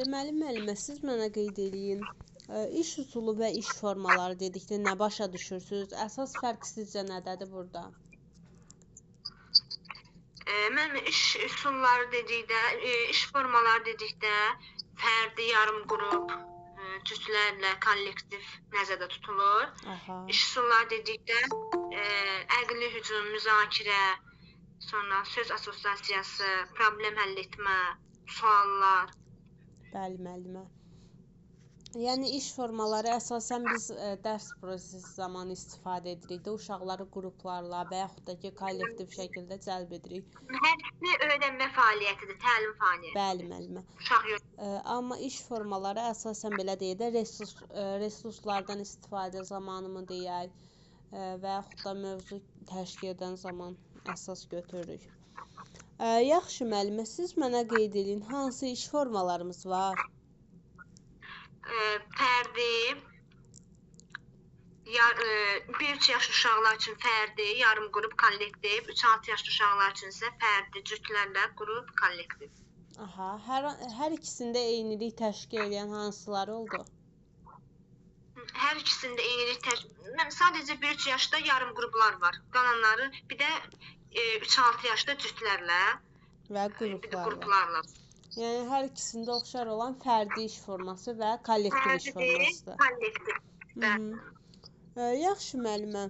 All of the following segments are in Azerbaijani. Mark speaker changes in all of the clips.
Speaker 1: Deməli, müəllimə, siz mənə qeyd eləyin. İş usulu və iş formaları dedikdə nə başa düşürsünüz? Əsas fərq sizcə nədədir burada?
Speaker 2: Mən iş üsulları dedikdə, iş formaları dedikdə fərdi, yarım qrup, cütlərlə kollektiv nəzərdə tutulur.
Speaker 1: Aha.
Speaker 2: İş üsulları dedikdə əqli hücum, müzakirə, sonra söz assosiasiyası, problem həll etmə, suallar.
Speaker 1: Bəli, müəllimə. Yəni iş formaları əsasən biz dərs prosesi zamanı istifadə edirik də, uşaqları qruplarla və yaxud da ki, kollektiv şəkildə cəlb edirik.
Speaker 2: Hərsi öyrənmə fəaliyyətidir, təlim fəaliyyətidir.
Speaker 1: Bəli, müəllimə.
Speaker 2: Uşaq yox.
Speaker 1: Amma iş formaları əsasən belə deyək də, resurslardan istifadə zamanı mı deyək və yaxud da mövzu təşkil edən zaman əsas götürürük. Yaxşı, müəllimə, siz mənə qeyd edin, hansı iş formalarımız var?
Speaker 2: Fərdi, 1-3 yaş uşaqlar üçün fərdi, yarım qrup, kollektiv, 3-6 yaş uşaqlar üçün isə fərdi, cütlərlə qrup, kollektiv.
Speaker 1: Aha, hər ikisində eynilik təşkil edən hansıları oldu?
Speaker 2: Hər ikisində eynilik təşkil, sadəcə 1-3 yaşda yarım qruplar var. Qalanları bir də 3-6 yaşda cütlərlə
Speaker 1: və
Speaker 2: qruplarla.
Speaker 1: Yəni hər ikisində oxşar olan fərdi iş forması və kollektiv iş formasıdır.
Speaker 2: Kollektiv.
Speaker 1: Yaxşı, müəllimə.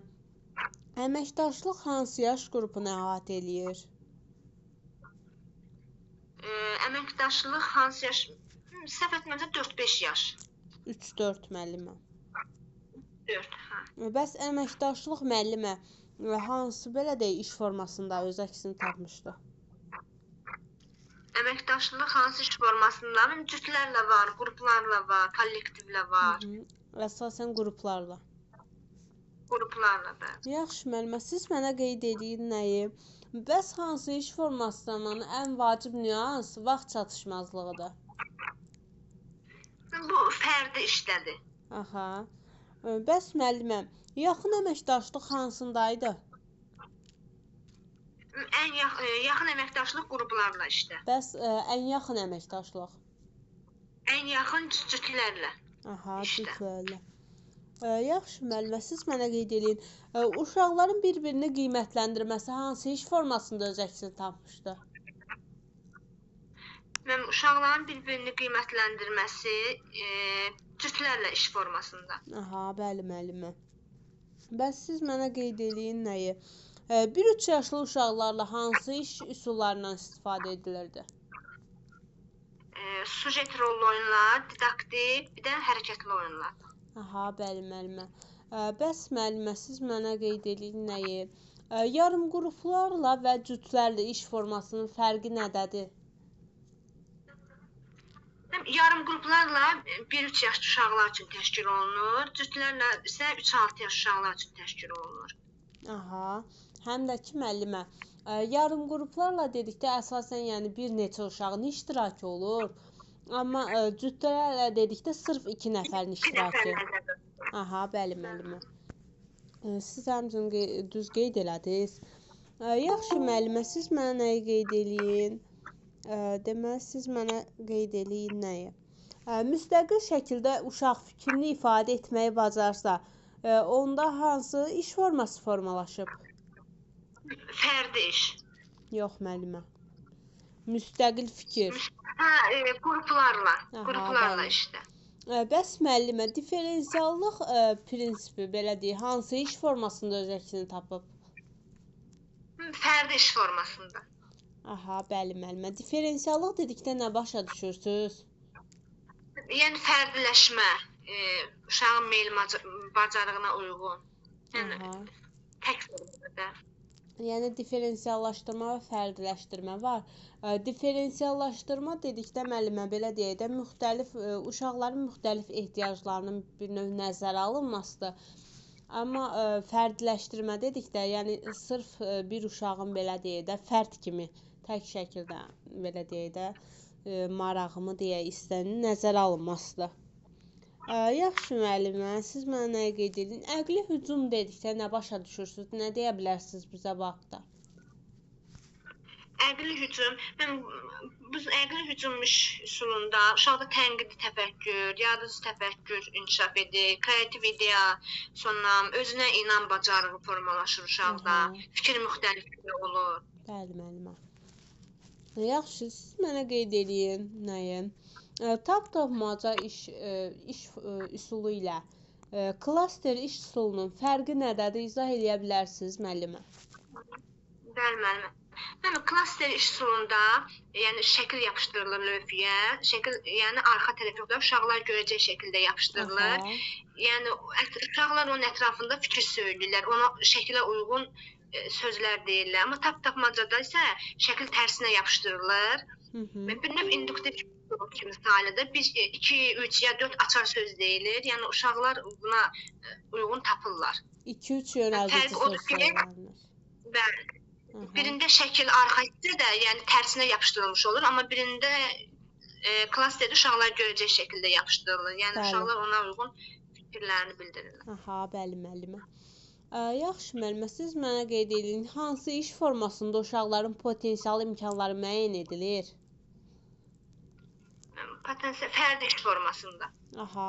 Speaker 1: Əməkdaşlıq hansı yaş qrupunu əhatə eləyir?
Speaker 2: Əməkdaşlıq hansı yaş? Səhv etmirəmsə 4-5 yaş.
Speaker 1: 3-4 müəllimə.
Speaker 2: 4, hə.
Speaker 1: Bəs əməkdaşlıq müəllimə hansı belə deyək iş formasında öz əksini tapmışdı?
Speaker 2: Əməkdaşlıq hansı iş formasında? Cütlərlə var, qruplarla var, kollektivlə var.
Speaker 1: Əsasən qruplarla.
Speaker 2: Qruplarla da.
Speaker 1: Yaxşı, müəllimə, siz mənə qeyd edin nəyi? Bəs hansı iş forması zamanı ən vacib nüans vaxt çatışmazlığıdır?
Speaker 2: Bu fərdi işdədir.
Speaker 1: Aha. Bəs müəllimə, yaxın əməkdaşlıq hansındaydı?
Speaker 2: Ən yaxın əməkdaşlıq qruplarla işdə.
Speaker 1: Bəs ən yaxın əməkdaşlıq?
Speaker 2: Ən yaxın cütlərlə.
Speaker 1: Aha, cütlərlə. Yaxşı, müəllimə, siz mənə qeyd edin. Uşaqların bir-birini qiymətləndirməsi hansı iş formasında öz əksini tapmışdı?
Speaker 2: Uşaqların bir-birini qiymətləndirməsi cütlərlə iş formasında.
Speaker 1: Aha, bəli, müəllimə. Bəs siz mənə qeyd edin nəyi? 1-3 yaşlı uşaqlarla hansı iş üsullarından istifadə edilirdi?
Speaker 2: Sujet rollu oyunlar, didaktik, bir də hərəkətli oyunlar.
Speaker 1: Aha, bəli, müəllimə. Bəs müəllimə, siz mənə qeyd edin nəyi? Yarım qruplarla və cütlərlə iş formasının fərqi nədədir?
Speaker 2: Yarım qruplarla 1-3 yaş uşaqlar üçün təşkil olunur, cütlərlə isə 3-6 yaş uşaqlar üçün təşkil olunur.
Speaker 1: Aha, həm də ki, müəllimə, yarım qruplarla dedikdə əsasən yəni bir neçə uşağın iştirakı olur, amma cütlərlə dedikdə sırf 2 nəfərin iştirakı. Aha, bəli, müəllimə. Siz həmçinin düz qeyd elədiniz. Yaxşı, müəllimə, siz mənə nəyi qeyd eləyin? Deməli, siz mənə qeyd eləyin nəyi? Müstəqil şəkildə uşaq fikrini ifadə etməyi bacarsa, onda hansı iş forması formalaşıb?
Speaker 2: Fərdi iş.
Speaker 1: Yox, müəllimə. Müstəqil fikir.
Speaker 2: Qruplarla işdə.
Speaker 1: Bəs müəllimə, diferensiallıq prinsipi belə deyək, hansı iş formasında öz əksini tapıb?
Speaker 2: Fərdi iş formasında.
Speaker 1: Aha, bəli, müəllimə. Diferensiallıq dedikdə nə başa düşürsünüz?
Speaker 2: Yəni fərdiləşmə, uşağın meyl bacarığına uyğun. Yəni tək formada.
Speaker 1: Yəni diferensiallaşdırma və fərdiləşdirmə var. Diferensiallaşdırma dedikdə müəllimə belə deyək də müxtəlif uşaqların müxtəlif ehtiyaclarının bir növ nəzərə alınmasıdır. Amma fərdiləşdirmə dedikdə, yəni sırf bir uşağın belə deyək də fərd kimi tək şəkildə belə deyək də marağımı deyək istənin nəzərə alınmasıdır. Yaxşı müəllimə, siz mənə nəyə qeyd edin? Əqli hücum dedikdə nə başa düşürsünüz? Nə deyə bilərsiniz bizə bu haqda?
Speaker 2: Əqli hücum, mən bu əqli hücum üsulunda uşaqda tənqidi təfəkkür, yaradıcı təfəkkür inkişaf edir, kreativ ideya, sonra özünə inam bacarığı formalaşır uşaqda, fikir müxtəlifliyi olur.
Speaker 1: Bəli, müəllimə. Yaxşı, siz mənə qeyd eləyin nəyi? Tapmaca iş üsulu ilə klaster iş üsulunun fərqi nədədir? İzah eləyə bilərsiniz müəllimə?
Speaker 2: Bəli, müəllimə. Mənim klaster iş üsulunda, yəni şəkil yapışdırılır lövhəyə, şəkil, yəni arxa tərəfdə uşaqlar görəcək şəkildə yapışdırılır. Yəni uşaqlar onun ətrafında fikir söyləyirlər, ona şəkilə uyğun sözlər deyirlər. Amma tapmacada isə şəkil tərsinə yapışdırılır. Bir növ induktiv kimi sayılır. 1, 2, 3 ya 4 açar söz deyilir. Yəni uşaqlar buna uyğun tapırlar.
Speaker 1: 2-3 yönəldici söz sayılır.
Speaker 2: Bəli. Birində şəkil arxa hissədə, yəni tərsinə yapışdırılmış olur, amma birində klasterdə uşaqlar görəcək şəkildə yapışdırılır. Yəni uşaqlar ona uyğun fikirlərini bildirirlər.
Speaker 1: Aha, bəli müəllimə. Yaxşı müəllimə, siz mənə qeyd edin, hansı iş formasında uşaqların potensial imkanları müəyyən edilir?
Speaker 2: Potensial fərdi iş formasında.
Speaker 1: Aha.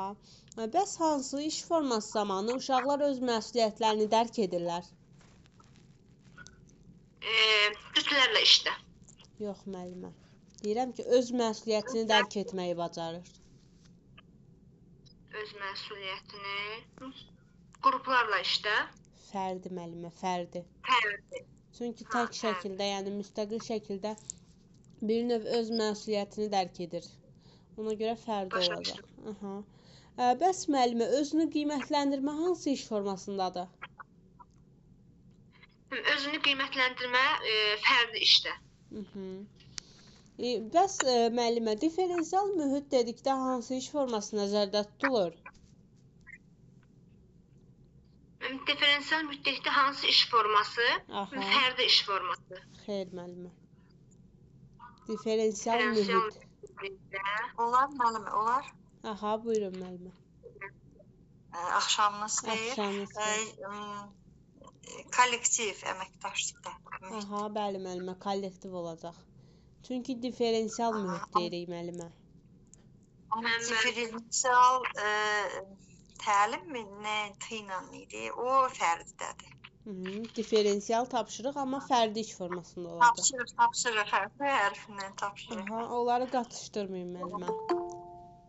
Speaker 1: Bəs hansı iş forması zamanı uşaqlar öz məsuliyyətlərini dərk edirlər?
Speaker 2: Cütlərlə işdə.
Speaker 1: Yox müəllimə. Deyirəm ki, öz məsuliyyətini dərk etməyi bacarır.
Speaker 2: Öz məsuliyyətini qruplarla işdə.
Speaker 1: Fərdi müəllimə, fərdi.
Speaker 2: Fərdi.
Speaker 1: Çünki tək şəkildə, yəni müstəqil şəkildə bir növ öz məsuliyyətini dərk edir. Ona görə fərdi olacaq. Aha. Bəs müəllimə, özünü qiymətləndirmə hansı iş formasındadır?
Speaker 2: Özünü qiymətləndirmə fərdi işdə.
Speaker 1: Bəs müəllimə, diferensial mühit dedikdə hansı iş forması nəzərdə tutulur?
Speaker 2: Diferensial mühit dedikdə hansı iş forması? Fərdi iş forması.
Speaker 1: Xeyr müəllimə. Diferensial mühit.
Speaker 3: Olar müəllimə, olar.
Speaker 1: Aha, buyurun müəllimə.
Speaker 3: Axşamınız xeyir.
Speaker 1: Axşamınız xeyir.
Speaker 3: Kollektiv əməkdaşlıqda.
Speaker 1: Aha, bəli müəllimə, kollektiv olacaq. Çünki diferensial mühit deyirik müəllimə.
Speaker 3: Amma diferensial təlim nə ilə idi? O fərdidədir.
Speaker 1: Diferensial tapşırıq, amma fərdi iş formasında olacaq.
Speaker 3: Tapşırıq hərfi hərfindən tapşırıq.
Speaker 1: Aha, onları qatışdırmayın müəllimə.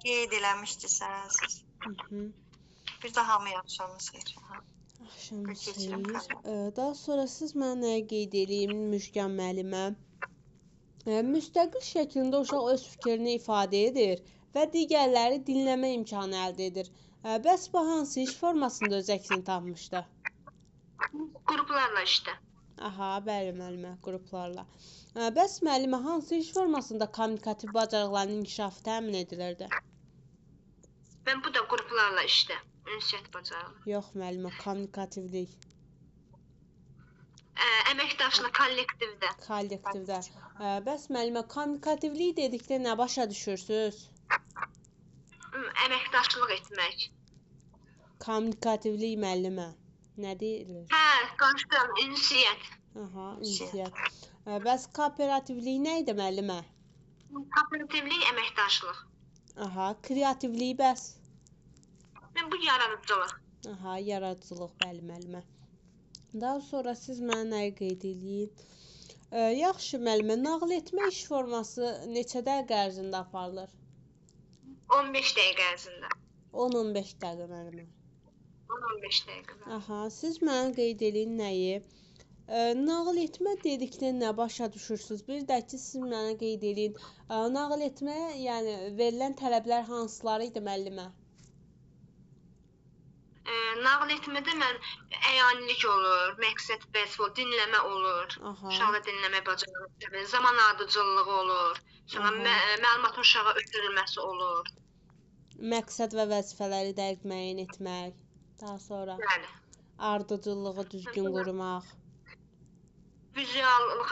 Speaker 3: Qeyd eləmişdiniz siz. Bir daha hamıya axşamınız xeyir.
Speaker 1: Axşamınız xeyir. Daha sonra siz mənə nəyə qeyd edeyim, Müşkən müəllimə? Müstəqil şəklində uşaq öz fikrini ifadə edir və digərləri dinləmə imkanı əldə edir. Bəs bu hansı iş formasında öz əksini tapmışdı?
Speaker 2: Qruplarla işdə.
Speaker 1: Aha, bəli müəllimə, qruplarla. Bəs müəllimə, hansı iş formasında kommunikativ bacarıqların inkişafı təmin edilirdi?
Speaker 2: Bu da qruplarla işdə. Ünsiyyət bacarığı.
Speaker 1: Yox müəllimə, kommunikativlik.
Speaker 2: Əməkdaşlıq kollektivdə.
Speaker 1: Kollektivdə. Bəs müəllimə, kommunikativlik dedikdə nə başa düşürsüz?
Speaker 2: Əməkdaşlıq etmək.
Speaker 1: Kommunikativlik müəllimə. Nə deyilir?
Speaker 2: Konuşuram, ünsiyyət.
Speaker 1: Aha, ünsiyyət. Bəs kooperativlik nə idi müəllimə?
Speaker 2: Kooperativlik əməkdaşlıq.
Speaker 1: Aha, kreativlik bəs?
Speaker 2: Bu yaradıcılıq.
Speaker 1: Aha, yaradıcılıq, bəli müəllimə. Daha sonra siz mənə nəyi qeyd eləyin? Yaxşı müəllimə, nağıl etmə iş forması neçə dəqiqə ərzində aparılır?
Speaker 2: 15 dəqiqə ərzində.
Speaker 1: 10-15 dəqiqə müəllimə.
Speaker 2: 10-15 dəqiqə.
Speaker 1: Aha, siz mənə qeyd eləyin nəyi? Nağıl etmə dedikdə nə başa düşürsünüz? Bir də ki, siz mənə qeyd eləyin. Nağıl etmə, yəni verilən tələblər hansıları idi müəllimə?
Speaker 2: Nağıl etmədə mən əyanilik olur, məqsəd vəzif olur, dinləmə olur. Uşaqda dinləmə bacarığı, zaman ardıcıllığı olur. Sonra məlumatın uşağa ötürülməsi olur.
Speaker 1: Məqsəd və vəzifələri dəqiq müəyyən etmək. Daha sonra ardıcıllığı düzgün qurmaq.
Speaker 2: Vizuallıq,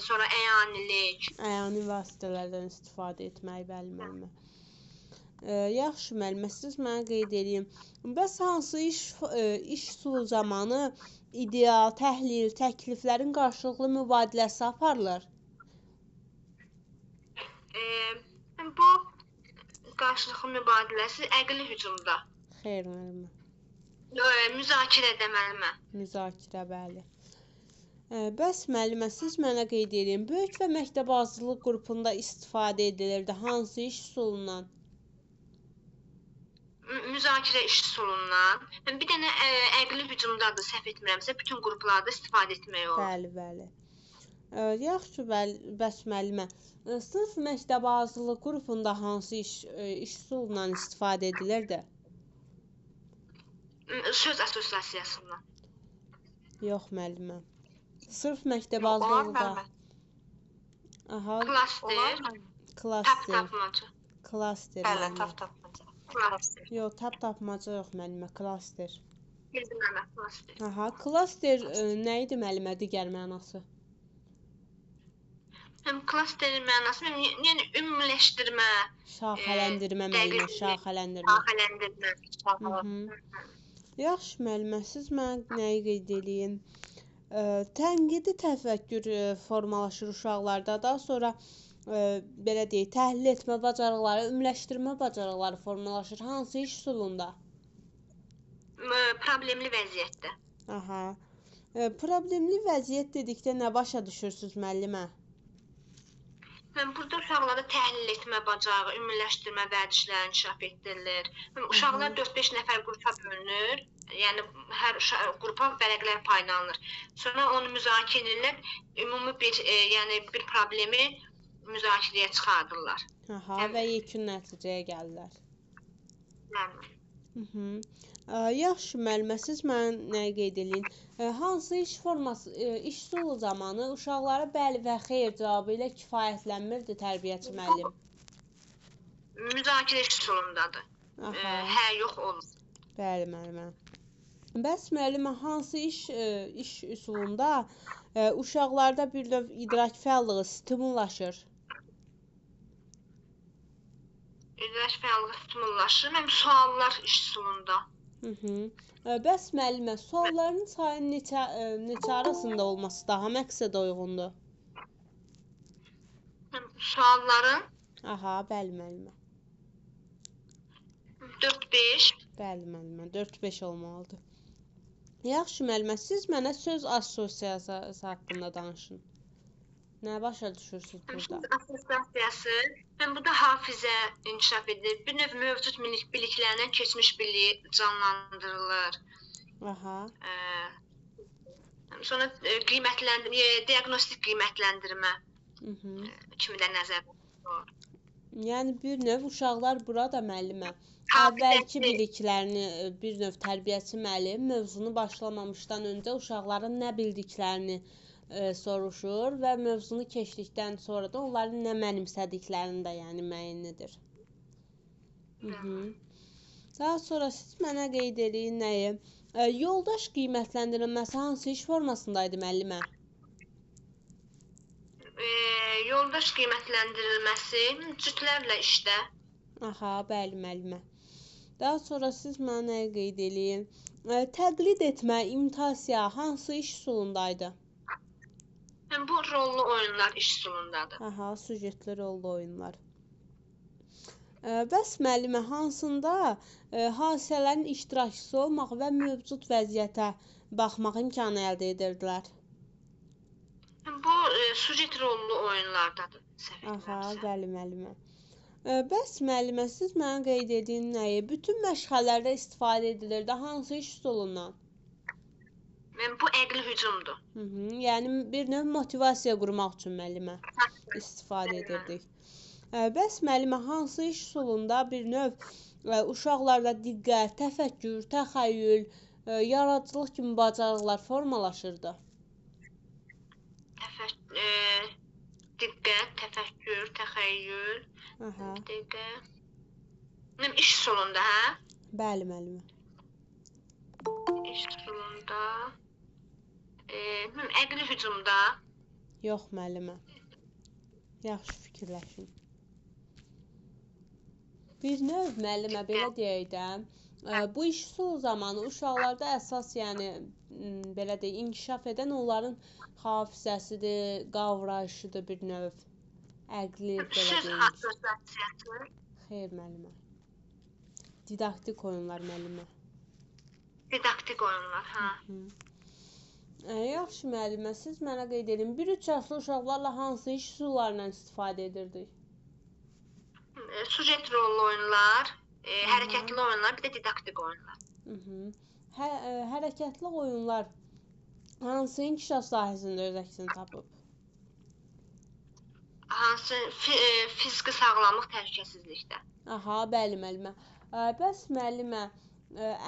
Speaker 2: sonra əyanilik.
Speaker 1: Əyani vasitələrdən istifadə etmək, bəli müəllimə. Yaxşı müəllimə, siz mənə qeyd edin. Bəs hansı iş üsulu zamanı ideal, təhlil, təkliflərin qarşılıqlı mübadiləsi aparılır?
Speaker 2: Bu qarşılıqlı mübadiləsi əqli hücumda.
Speaker 1: Xeyr müəllimə.
Speaker 2: Müzakirədə müəllimə.
Speaker 1: Müzakirə, bəli. Bəs müəllimə, siz mənə qeyd edin, böyük və məktəbazlıq qrupunda istifadə edilirdi hansı iş üsulundan?
Speaker 2: Müzakirə iş üsulundan. Bir dənə əqli hücumdadır, səhv etmirəmsə, bütün qruplarda istifadə etmək olur.
Speaker 1: Bəli, bəli. Yaxşı, bəs müəllimə, sınıf məktəbazlıq qrupunda hansı iş üsulundan istifadə edilirdi?
Speaker 2: Söz assosiasiyasından.
Speaker 1: Yox müəllimə. Sırf məktəbazlıqda. Aha. Klaster.
Speaker 2: Tapmacı.
Speaker 1: Klaster.
Speaker 3: Bəli, tapmacı.
Speaker 2: Klaster.
Speaker 1: Yox, tapmaca yox müəllimə, klaster.
Speaker 2: Bildirmə, klaster.
Speaker 1: Aha, klaster nə idi müəllimə, digər mənası?
Speaker 2: Klasterin mənası, yəni ümumiləşdirmə,
Speaker 1: şaxələndirmə müəllimə, şaxələndirmə.
Speaker 2: Şaxələndirmə.
Speaker 1: Yaxşı müəllimə, siz mənə nəyi qeyd eləyin? Tənqidi təfəkkür formalaşır uşaqlarda, daha sonra belə deyək, təhlil etmə bacarıqları, ümumiləşdirmə bacarıqları formalaşır hansı iş üsulunda?
Speaker 2: Problemli vəziyyətdə.
Speaker 1: Aha. Problemli vəziyyət dedikdə nə başa düşürsüz müəllimə?
Speaker 2: Burada uşaqlarda təhlil etmə bacarığı, ümumiləşdirmə vərdişləri inkişaf etdirilir. Uşaqlar 4-5 nəfər qrupa bölünür. Yəni hər qrupa vərəqlər paylanır. Sonra onu müzakirə edirlər, ümumi bir problemi müzakirəyə çıxardırlar.
Speaker 1: Aha, və yekun nəticəyə gəlirlər. Yaxşı müəllimə, siz mənə nə qeyd eləyin? Hansı iş forması, iş üsulu zamanı uşaqlara bəli və xeyr cavabı ilə kifayətlənmirdi tərbiyəçi müəllim?
Speaker 2: Müzakirə üsulundadır. Hə, yox olur.
Speaker 1: Bəli müəllimə. Bəs müəllimə, hansı iş üsulunda uşaqlarda bir növ idrak fəallığı stimullaşır?
Speaker 2: İdrak fəallığı stimullaşır. Suallar iş üsulunda.
Speaker 1: Bəs müəllimə, sualların sayının neçə arasında olması daha məqsədə uyğundur?
Speaker 2: Sualların?
Speaker 1: Aha, bəli müəllimə.
Speaker 2: 4-5.
Speaker 1: Bəli müəllimə, 4-5 olmalıdır. Yaxşı müəllimə, siz mənə söz assosiasiyası haqqında danışın. Nə başa düşürsünüz burada?
Speaker 2: Söz assosiasiyası, burada hafizə inkişaf edilir. Bir növ mövcud biliklərdən keçmiş biliyi canlandırılır.
Speaker 1: Aha.
Speaker 2: Sonra qiymətləndirmə, diaqnostik qiymətləndirmə kimi də nəzərdə tutulur.
Speaker 1: Yəni bir növ uşaqlar burada müəllimə əvvəlki biliklərini bir növ tərbiyəçi müəllim mövzunu başlamamışdan öncə uşaqların nə bildiklərini soruşur və mövzunu keçdikdən sonra da onların nə mənimsədiklərini də yəni müəyyən edir. Daha sonra siz mənə qeyd eləyin nəyi? Yoldaş qiymətləndirilməsi hansı iş formasındaydı müəllimə?
Speaker 2: Yoldaş qiymətləndirilməsi cütlərlə işdə.
Speaker 1: Aha, bəli müəllimə. Daha sonra siz mənə nəyi qeyd eləyin? Təqlid etmə, imitasiya hansı iş üsulundaydı?
Speaker 2: Bu rollu oyunlar iş üsulundadır.
Speaker 1: Aha, süjetli rollu oyunlar. Bəs müəllimə, hansında hadisələrin iştirakçısı olmaq və mövcud vəziyyətə baxmaq imkanı əldə edirdilər?
Speaker 2: Bu süjet rollu oyunlardadır.
Speaker 1: Aha, bəli müəllimə. Bəs müəllimə, siz mənə qeyd edin nəyi? Bütün məşğələlərdə istifadə edilirdi hansı iş üsulundan?
Speaker 2: Bu əqli hücumdur.
Speaker 1: Yəni bir növ motivasiya qurmaq üçün müəllimə istifadə edirdik. Bəs müəllimə, hansı iş üsulunda bir növ uşaqlarda diqqət, təfəkkür, təxəyyül, yaradıcılıq kimi bacarıqlar formalaşırdı?
Speaker 2: Diqqət, təfəkkür, təxəyyül, iş üsulunda, hə?
Speaker 1: Bəli müəllimə.
Speaker 2: İş üsulunda, əqli hücumda.
Speaker 1: Yox müəllimə. Yaxşı fikirləşin. Bir növ müəllimə belə deyək də, bu iş üsulu zamanı uşaqlarda əsas yəni belə deyək inkişaf edən onların hafizəsidir, qavrayışıdır bir növ. Əqli belə
Speaker 2: Söz
Speaker 1: deyirik.
Speaker 2: assosiasiyası.
Speaker 1: Xeyr müəllimə. Didaktik oyunlar müəllimə.
Speaker 2: Didaktik oyunlar, hə.
Speaker 1: Yaxşı müəllimə, siz mənə qeyd edin. 1-3 yaşlı uşaqlarla hansı iş üsullarından istifadə edirdik?
Speaker 2: Sujet rollu oyunlar, hərəkətli oyunlar, bir də didaktik oyunlar.
Speaker 1: Hərəkətli oyunlar hansı inkişaf sahəsində öz əksini tapıb?
Speaker 2: Hansı fiziki sağlamlıq təhlükəsizlikdə.
Speaker 1: Aha, bəli müəllimə. Bəs müəllimə,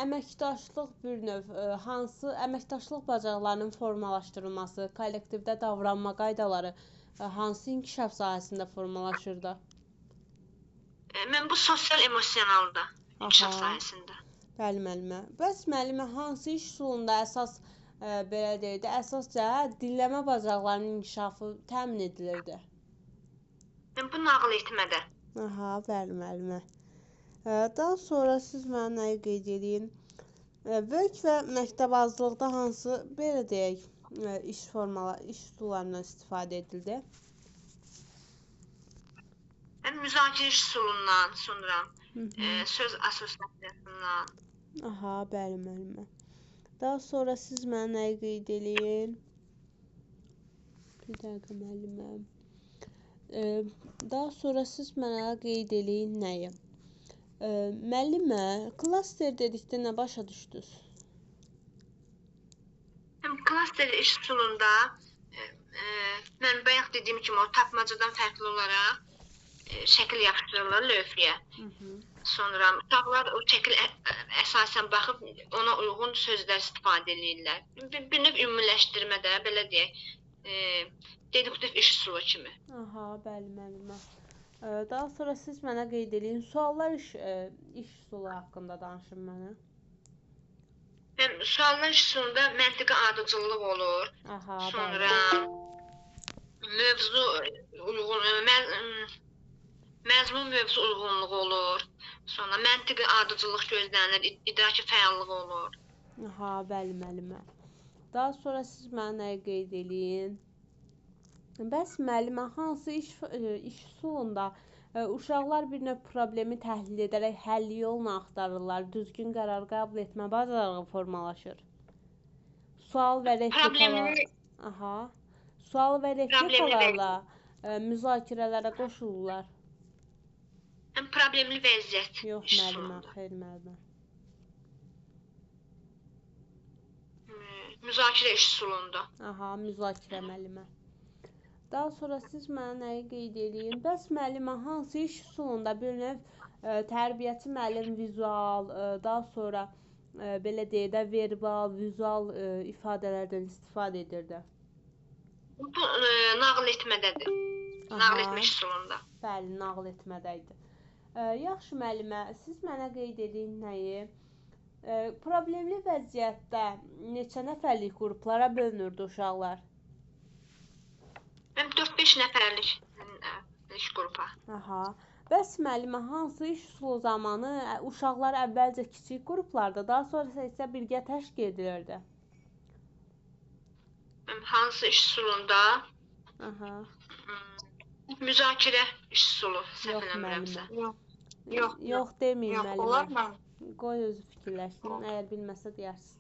Speaker 1: əməkdaşlıq bir növ hansı əməkdaşlıq bacarıqlarının formalaşdırılması, kollektivdə davranma qaydaları hansı inkişaf sahəsində formalaşırdı?
Speaker 2: Mən bu sosial emosionalda inkişaf sahəsində.
Speaker 1: Bəli müəllimə. Bəs müəllimə hansı iş üsulunda belə deyək də, əsasca dinləmə bacarıqlarının inkişafı təmin edilirdi?
Speaker 2: Bu nağıl etmədə.
Speaker 1: Aha, bəli müəllimə. Daha sonra siz mənə nəyi qeyd edin? Böyük və məktəbazlıqda hansı belə deyək iş üsullarından istifadə edildi?
Speaker 2: Müzakirə üsulundan, sonra söz assosiasiyasından.
Speaker 1: Aha, bəli müəllimə. Daha sonra siz mənə nəyi qeyd edin? Bir dəqiqə müəllimə. Daha sonra siz mənə qeyd edin nəyi? Müəllimə, klaster dedikdə nə başa düşdünüz?
Speaker 2: Klaster iş üsulunda mən bayaq dediyim kimi o tapmacadan fərqli olaraq şəkil yapışdırırlar lövhəyə. Sonra uşaqlar o şəkil əsasən baxıb ona uyğun sözlər istifadə edirlər. Bir növ ümumiləşdirmə də, belə deyək, deduktiv iş üsulu kimi.
Speaker 1: Aha, bəli müəllimə. Daha sonra siz mənə qeyd edin, suallar iş üsulu haqqında danışın mənə.
Speaker 2: Suallar iş üsulunda məntiqi ardıcıllıq olur.
Speaker 1: Aha,
Speaker 2: sonra mövzu məzmun mövzu uyğunluğu olur. Sonra məntiqi ardıcıllıq gözlənilir, idraki fəallıq olur.
Speaker 1: Aha, bəli müəllimə. Daha sonra siz mənə nəyi qeyd edin? Bəs müəllimə, hansı iş üsulunda uşaqlar bir növ problemi təhlil edərək həll yolunu axtarırlar, düzgün qərar qəbul etmə bacarığı formalaşır? Sual və replikalarla müzakirələrə qoşulurlar.
Speaker 2: Problemli vəziyyət.
Speaker 1: Yox müəllimə, xeyr müəllimə.
Speaker 2: Müzakirə iş üsulunda.
Speaker 1: Aha, müzakirə müəllimə. Daha sonra siz mənə nəyi qeyd edin? Bəs müəllimə, hansı iş üsulunda bir növ tərbiyəçi müəllim vizual, daha sonra belə deyək də verbal, vizual ifadələrdən istifadə edirdi?
Speaker 2: Bu nağıl etmədədir. Nağıl etmə iş üsulunda.
Speaker 1: Bəli, nağıl etmədəydi. Yaxşı müəllimə, siz mənə qeyd edin nəyi? Problemli vəziyyətdə neçə nəfərlik qruplara bölünürdü uşaqlar?
Speaker 2: 4-5 nəfərlik iş qrupa.
Speaker 1: Aha. Bəs müəllimə, hansı iş üsulu zamanı uşaqlar əvvəlcə kiçik qruplarda, daha sonra isə birgə təşkil edilirdi?
Speaker 2: Hansı iş üsulunda?
Speaker 1: Aha.
Speaker 2: Müzakirə iş üsulu, səhv eləmirəmsə.
Speaker 1: Yox deməyin müəllimə.
Speaker 3: Olar.
Speaker 1: Qoy özü fikirləşsin, əgər bilməsə deyərsiniz.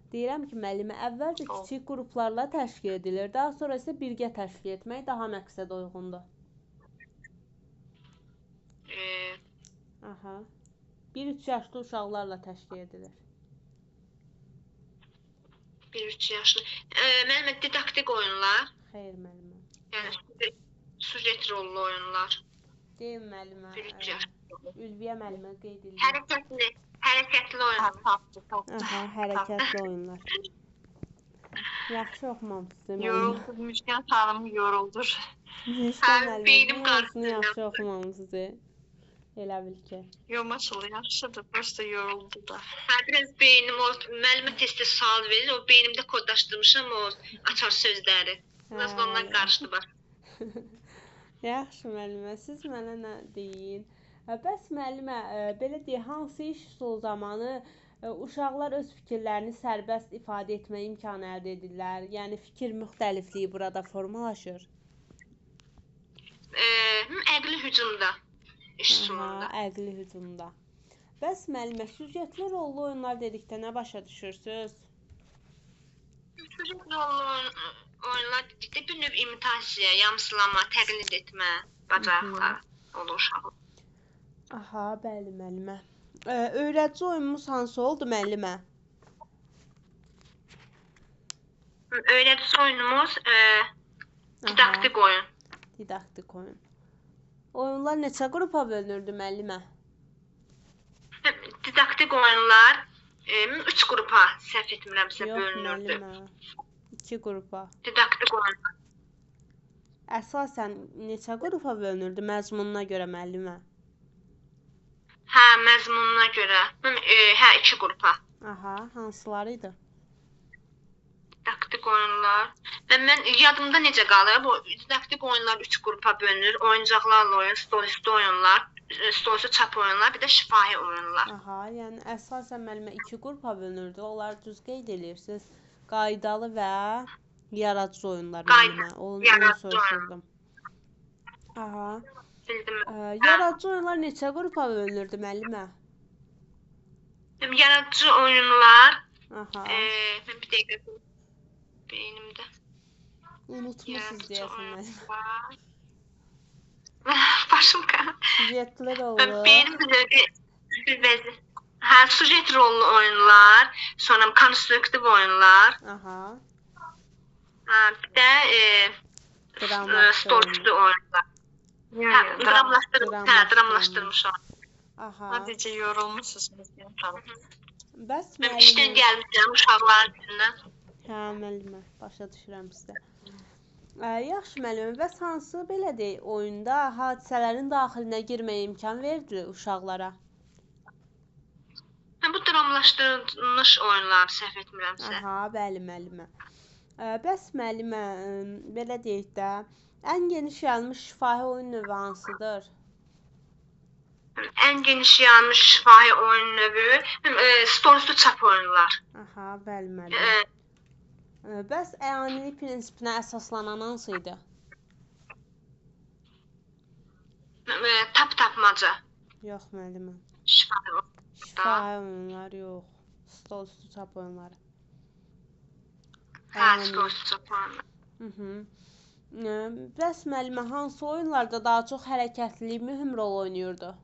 Speaker 1: Deyirəm ki, müəllimə, əvvəlcə kiçik qruplarla təşkil edilir, daha sonra isə birgə təşkil etmək daha məqsədə uyğundur. Aha. 1-3 yaşlı uşaqlarla təşkil edilir.
Speaker 2: 1-3 yaşlı. Müəllimə, didaktik oyunlar.
Speaker 1: Xeyr müəllimə.
Speaker 2: Yəni sujet rollu oyunlar.
Speaker 1: Deyim müəllimə.
Speaker 2: 1-3 yaşlı.
Speaker 1: Ülviyə müəllimə qeyd edir.
Speaker 2: Hərəkətli oyunlar.
Speaker 1: Aha, hərəkətli oyunlar. Yaxşı oxumamısınız.
Speaker 3: Yoruldurmuşkən xanım yoruldur.
Speaker 2: Beynim qarışdı.
Speaker 1: Yaxşı oxumamısınız. Elə bil ki.
Speaker 3: Yox, maşallah yaxşıdır. Prosta yoruldu da.
Speaker 2: Biraz beynim o müəllimə tez-tez sual verir. O beynimdə kodlaşdırmışam o açar sözləri. Biraz ondan qarışdı bax.
Speaker 1: Yaxşı müəllimə, siz mənə nə deyin? Bəs müəllimə, belə deyək, hansı iş üsulu zamanı uşaqlar öz fikirlərini sərbəst ifadə etmə imkanı əldə edirlər? Yəni fikir müxtəlifliyi burada formalaşır.
Speaker 2: Əqli hücumda iş üsulunda.
Speaker 1: Əqli hücumda. Bəs müəllimə, süjetli rollu oyunlar dedikdə nə başa düşürsüz?
Speaker 2: Süjet rollu oyunlar dedikdə bir növ imitasiya, yamsılama, təqlid etmə bacarıqları olur uşaqlar.
Speaker 1: Aha, bəli müəllimə. Öyrədici oyunumuz hansı oldu müəllimə?
Speaker 2: Öyrədici oyunumuz didaktik oyun.
Speaker 1: Didaktik oyun. Oyunlar neçə qrupa bölünürdü müəllimə?
Speaker 2: Didaktik oyunlar 3 qrupa səhv etmirəmsə bölünürdü.
Speaker 1: Yox müəllimə. 2 qrupa.
Speaker 2: Didaktik oyunlar.
Speaker 1: Əsasən neçə qrupa bölünürdü məzmununa görə müəllimə?
Speaker 2: Hə, məzmununa görə. Hə, 2 qrupa.
Speaker 1: Aha, hansıları idi?
Speaker 2: Didaktik oyunlar. Mən yadımda necə qalır? Bu didaktik oyunlar 3 qrupa bölünür. Oyuncaqlarla oyun, stolüstü oyunlar, stolüstü çap oyunlar, bir də şifahi oyunlar.
Speaker 1: Aha, yəni əsasən müəllimə 2 qrupa bölünürdü. Onları düz qeyd edirsiniz. Qaydalı və yaradıcı oyunlar müəllimə. Onu soruşurdum. Aha.
Speaker 2: Bildim.
Speaker 1: Yaradıcı oyunlar neçə qrupa bölünürdü müəllimə?
Speaker 2: Yaradıcı oyunlar.
Speaker 1: Aha.
Speaker 2: Mən bir dəqiqə beynimdə.
Speaker 1: Unutmuşsunuz deyəsən müəllimə.
Speaker 2: Başım qanır.
Speaker 1: Süjetli rollu.
Speaker 2: Beynimdə bir vəzi. Hə, süjet rollu oyunlar, sonra konstruktiv oyunlar.
Speaker 1: Aha.
Speaker 2: Bir də stolüstü oyunlar. Hə, dramlaşdırılmış oyun.
Speaker 1: Aha.
Speaker 3: Sadəcə yorulmuşsunuz.
Speaker 1: Bəs
Speaker 2: Mən işdən
Speaker 1: müəllimə.
Speaker 2: gəlmişəm uşaqların üstündən.
Speaker 1: Hə, müəllimə, başa düşürəm sizə. Yaxşı müəllimə, bəs hansı belə deyək, oyunda hadisələrin daxilinə girməyə imkan verdi uşaqlara?
Speaker 2: Bu dramlaşdırılmış oyunlar səhv etmirəmsə.
Speaker 1: Aha, bəli müəllimə. Bəs müəllimə, belə deyək də, ən geniş yayılmış şifahi oyun növü hansıdır?
Speaker 2: Ən geniş yayılmış şifahi oyun növü stolüstü çap oyunlar.
Speaker 1: Aha, bəli müəllimə. Bəs əyanilik prinsipinə əsaslanan hansı idi?
Speaker 2: Tapmaca.
Speaker 1: Yox müəllimə.
Speaker 2: Şifahi oyun.
Speaker 1: Şifahi oyunlar yox. Stolüstü çap oyunları.
Speaker 2: Hə, stolüstü çap oyunlar.
Speaker 1: Bəs müəllimə, hansı oyunlarda daha çox hərəkətlilik mühüm rol oynayırdı?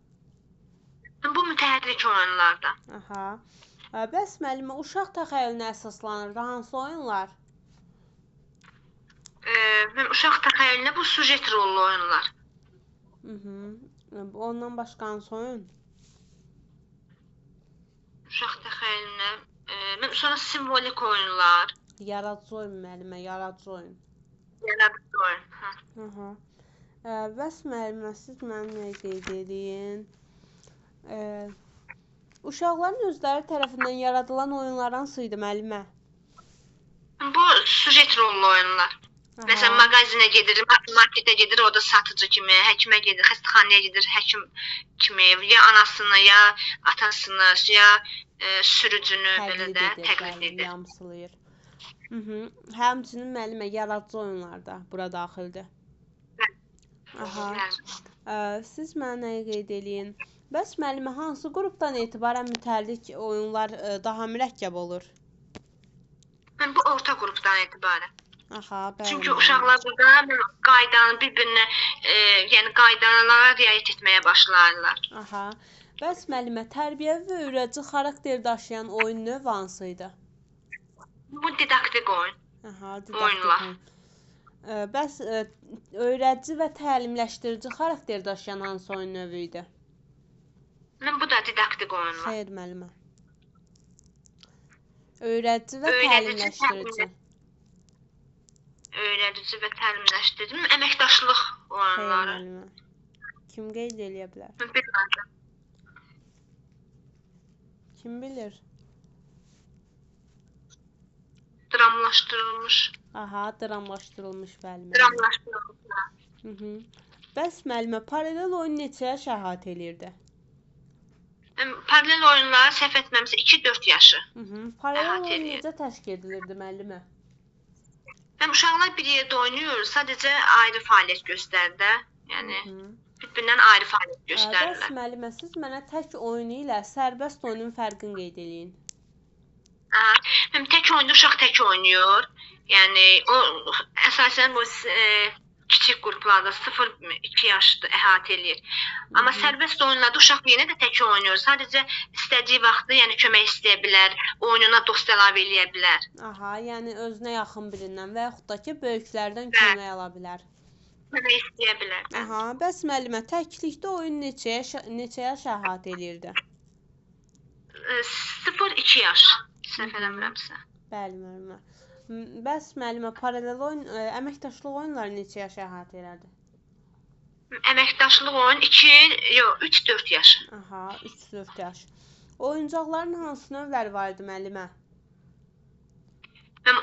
Speaker 2: Bu mütəhərrik oyunlarda.
Speaker 1: Aha. Bəs müəllimə, uşaq təxəyyülünə əsaslanırdı hansı oyunlar?
Speaker 2: Uşaq təxəyyülünə bu süjet rollu oyunlar.
Speaker 1: Ondan başqa hansı oyun?
Speaker 2: Uşaq təxəyyülünə sonra simvolik oyunlar.
Speaker 1: Yaradıcı oyun müəllimə, yaradıcı oyun.
Speaker 2: Yaradıcı oyun.
Speaker 1: Bəs müəllimə, siz mənimlə qeyd edin. Uşaqların özləri tərəfindən yaradılan oyunlar hansı idi müəllimə?
Speaker 2: Bu süjet rollu oyunlar. Məsələn, mağazinə gedir, marketə gedir, orada satıcı kimi, həkimə gedir, xəstəxanaya gedir, həkim kimi, ya anasını, ya atasını, ya sürücünü belə də təqlid edir.
Speaker 1: Yamsılayır. Həmçinin müəllimə yaradıcı oyunlar da bura daxildir. Aha. Siz mənə qeyd eləyin. Bəs müəllimə, hansı qrupdan etibarən mütərrik oyunlar daha mürəkkəb olur?
Speaker 2: Bu orta qrupdan etibarən.
Speaker 1: Aha, bəli.
Speaker 2: Çünki uşaqlar burada qaydanı bir-birinə, yəni qaydalara riayət etməyə başlayırlar.
Speaker 1: Aha. Bəs müəllimə, tərbiyəvi və öyrədici xarakter daşıyan oyun növü hansı idi?
Speaker 2: Bu didaktik oyun.
Speaker 1: Aha, didaktik oyun. Bəs öyrədici və təlimləşdirici xarakter daşıyan hansı oyun növü idi?
Speaker 2: Bu da didaktik oyunlar.
Speaker 1: Xeyr müəllimə. Öyrədici və təlimləşdirici.
Speaker 2: Öyrədici və təlimləşdirici. Əməkdaşlıq oyunları.
Speaker 1: Xeyr müəllimə. Kim qeyd eləyə bilər?
Speaker 2: Bilmirəm.
Speaker 1: Kim bilir?
Speaker 2: Dramlaşdırılmış.
Speaker 1: Aha, dramlaşdırılmış müəllimə.
Speaker 2: Dramlaşdırılmış.
Speaker 1: Bəs müəllimə, paralel oyun neçə yaş əhatə eləyirdi?
Speaker 2: Paralel oyunlar səhv etməmsə 2-4 yaşı.
Speaker 1: Paralel oyun necə təşkil edilirdi müəllimə?
Speaker 2: Uşaqlar bir yerdə oynayır, sadəcə ayrı fəaliyyət göstərir də. Yəni
Speaker 1: Hı.
Speaker 2: bir-birindən ayrı fəaliyyət
Speaker 1: Bəs
Speaker 2: göstərirlər.
Speaker 1: müəllimə, siz mənə tək oyunu ilə sərbəst oyunun fərqini qeyd eləyin.
Speaker 2: Tək oyunda uşaq tək oynayır. Yəni o əsasən bu kiçik qruplarda 0-2 yaşlı əhatə eləyir. Amma sərbəst oyunlarda uşaq yenə də tək oynayır. Sadəcə istədiyi vaxtda, yəni kömək istəyə bilər, oyununa dost əlavə eləyə bilər.
Speaker 1: Aha, yəni özünə yaxın birindən və yaxud da ki, böyüklərdən kömək ala bilər.
Speaker 2: Kömək istəyə bilər.
Speaker 1: Aha, bəs müəllimə, təklikdə oyun neçə yaş əhatə eləyirdi?
Speaker 2: 0-2 yaş, səhv eləmirəmsə.
Speaker 1: Bəli, müəllimə. Bəs müəllimə, paralel oyun, əməkdaşlıq oyunları neçə yaş əhatə elərdi?
Speaker 2: Əməkdaşlıq oyun 3-4 yaş.
Speaker 1: Aha, 3-4 yaş. Oyuncaqların hansı növləri var idi müəllimə?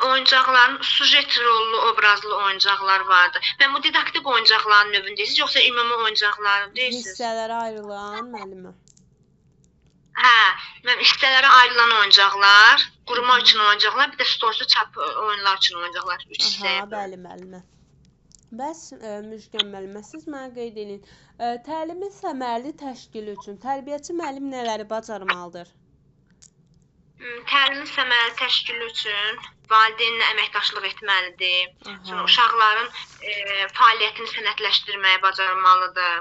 Speaker 2: Oyuncaqların sujet rollu, obrazlı oyuncaqlar vardı. Bu didaktik oyuncaqların növündəsiz, yoxsa ümumi oyuncaqlar deyirsiniz?
Speaker 1: Hissələrə ayrılan müəllimə.
Speaker 2: Hissələrə ayrılan oyuncaqlar, qurma üçün oyuncaqlar, bir də stolcu çap oyunlar üçün oyuncaqlar. 3 hissəyə.
Speaker 1: Aha, bəli, müəllimə. Bəs Müjgan müəllimə, siz mənə qeyd edin. Təlimin səmərəli təşkili üçün tərbiyəçi müəllim nələri bacarmalıdır?
Speaker 2: Təlimin səmərəli təşkili üçün valideynlə əməkdaşlıq etməlidir. Sonra uşaqların fəaliyyətini sənədləşdirməyi bacarmalıdır.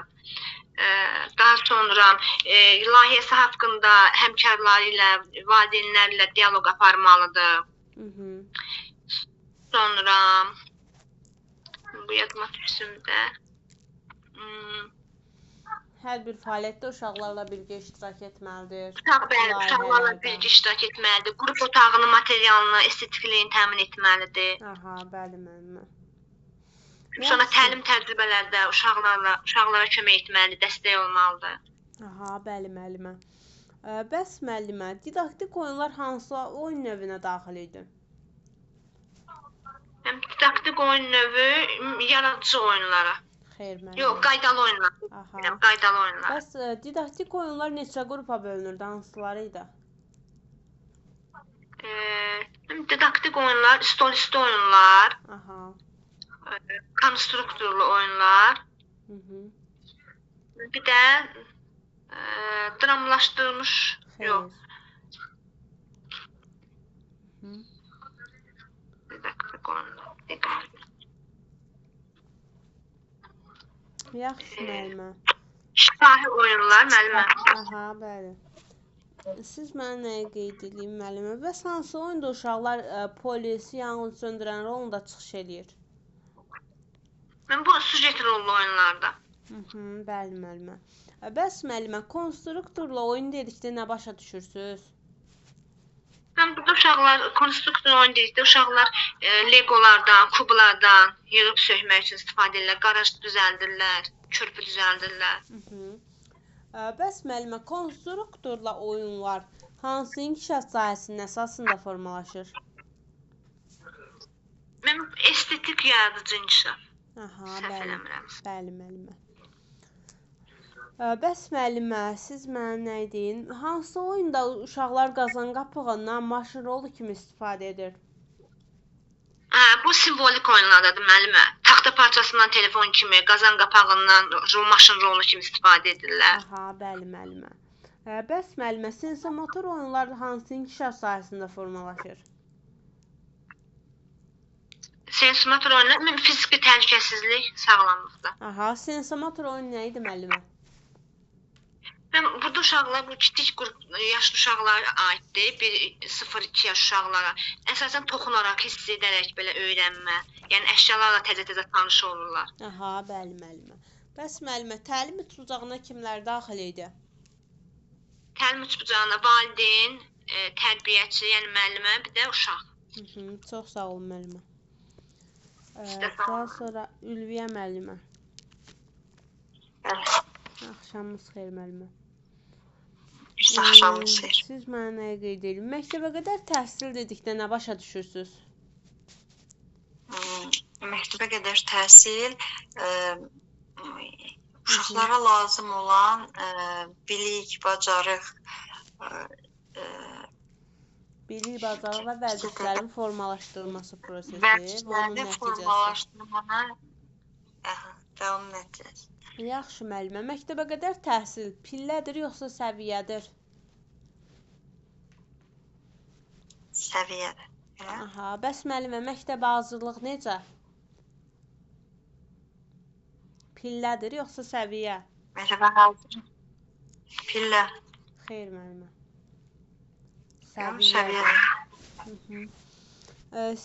Speaker 2: Daha sonra layihəsi haqqında həmkarları ilə, valideynlərlə dialoq aparmalıdır. Sonra bu yadıma düşsün də.
Speaker 1: Hər bir fəaliyyətdə uşaqlarla birgə iştirak etməlidir.
Speaker 2: Uşaqlarla birgə iştirak etməlidir. Qrup otağının materialını, estetikliyin təmin etməlidir.
Speaker 1: Aha, bəli, müəllimə.
Speaker 2: Sonra təlim təcrübələrdə uşaqlara kömək etməlidir, dəstək olmalıdır.
Speaker 1: Aha, bəli, müəllimə. Bəs müəllimə, didaktik oyunlar hansı oyun növünə daxil idi?
Speaker 2: Didaktik oyun növü yaradıcı oyunlara.
Speaker 1: Xeyr, müəllimə.
Speaker 2: Yox, qaydalı oyunlar.
Speaker 1: Aha.
Speaker 2: Qaydalı oyunlar.
Speaker 1: Bəs didaktik oyunlar neçə qrupa bölünürdü, hansıları idi?
Speaker 2: Didaktik oyunlar, stol-üstü oyunlar.
Speaker 1: Aha.
Speaker 2: Konstruktorlu oyunlar. Bir də dramlaşdırılmış, yox. Didaktik oyunlar.
Speaker 1: Yaxşı, müəllimə.
Speaker 2: Şifahi oyunlar, müəllimə.
Speaker 1: Aha, bəli. Siz mənə nəyə qeyd edin, müəllimə? Bəs hansı oyunda uşaqlar polis, yanğın söndürən rolunda çıxış eləyir?
Speaker 2: Bu sujet rollu oyunlarda.
Speaker 1: Bəli, müəllimə. Bəs müəllimə, konstruktorla oyun dedikdə nə başa düşürsünüz?
Speaker 2: Burada uşaqlar, konstruktor oyun dedikdə uşaqlar legolardan, kublardan yığıb sökmək üçün istifadə edirlər, qaraj düzəldirlər, körpü düzəldirlər.
Speaker 1: Bəs müəllimə, konstruktorla oyunlar hansı inkişaf sahəsinin əsasında formalaşır?
Speaker 2: Estetik yaradıcı inkişaf.
Speaker 1: Aha, bəli, müəllimə. Bəs müəllimə, siz mənə nə edin? Hansı oyunda uşaqlar qazan qapığından maşın rolu kimi istifadə edir?
Speaker 2: Bu simvolik oyunlardadır, müəllimə. Taxta parçasından telefon kimi, qazan qapağından maşın rolu kimi istifadə edirlər.
Speaker 1: Aha, bəli, müəllimə. Bəs müəllimə, sensomotor oyunlar hansı inkişaf sahəsində formalaşır?
Speaker 2: Sensomotor oyunlar fiziki təhlükəsizlik, sağlamlıqda.
Speaker 1: Aha, sensomotor oyun nə idi, müəllimə?
Speaker 2: Burada uşaqlar, bu kiçik qrup yaşlı uşaqlara aiddir, 0-2 yaş uşaqlara. Əsasən toxunaraq, hiss edərək belə öyrənmə, yəni əşyalarla təzə-təzə tanış olurlar.
Speaker 1: Aha, bəli, müəllimə. Bəs müəllimə, təlim üçbucağına kimlər daxil idi?
Speaker 2: Təlim üçbucağına valideyn, tərbiyəçi, yəni müəllimə, bir də uşaq.
Speaker 1: Çox sağ olun, müəllimə. Daha sonra Ülviyə müəllimə. Axşamınız xeyir, müəllimə.
Speaker 3: Axşamınız xeyir.
Speaker 1: Siz mənə nəyə qeyd edin? Məktəbə qədər təhsil dedikdə nə başa düşürsünüz?
Speaker 3: Məktəbə qədər təhsil uşaqlara lazım olan bilik, bacarıq,
Speaker 1: bacarıq və vəzifələrin formalaşdırılması prosesi
Speaker 3: vəzifələrin formalaşdırılması və onun nəticəsi.
Speaker 1: Yaxşı müəllimə. Məktəbə qədər təhsil pillədir yoxsa səviyyədir?
Speaker 3: Səviyyədir.
Speaker 1: Aha, bəs müəllimə məktəbə hazırlıq necə? Pillədir yoxsa səviyyə?
Speaker 3: Məktəbə hazır. Pillə.
Speaker 1: Xeyr müəllimə.
Speaker 3: Səviyyədir.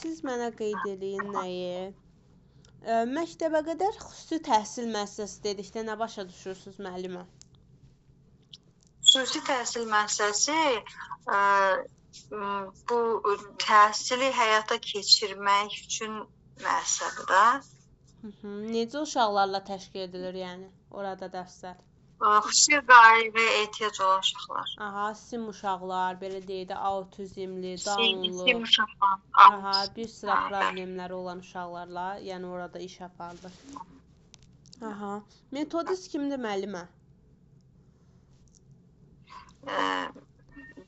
Speaker 1: Siz mənə qeyd eləyin nəyi? Məktəbə qədər xüsusi təhsil müəssisəsi dedikdə nə başa düşürsünüz müəllimə?
Speaker 3: Xüsusi təhsil müəssisəsi bu təhsili həyata keçirmək üçün müəssisədir də.
Speaker 1: Necə uşaqlarla təşkil edilir yəni orada dərslər?
Speaker 3: Xüsusi qayğı ehtiyac olan uşaqlar.
Speaker 1: Aha, sim uşaqlar, belə deyək də autizmli, Downlu.
Speaker 3: Sim uşaqlar.
Speaker 1: Aha, bir sıra problemləri olan uşaqlarla, yəni orada iş aparılır. Aha. Metodist kimdir müəllimə?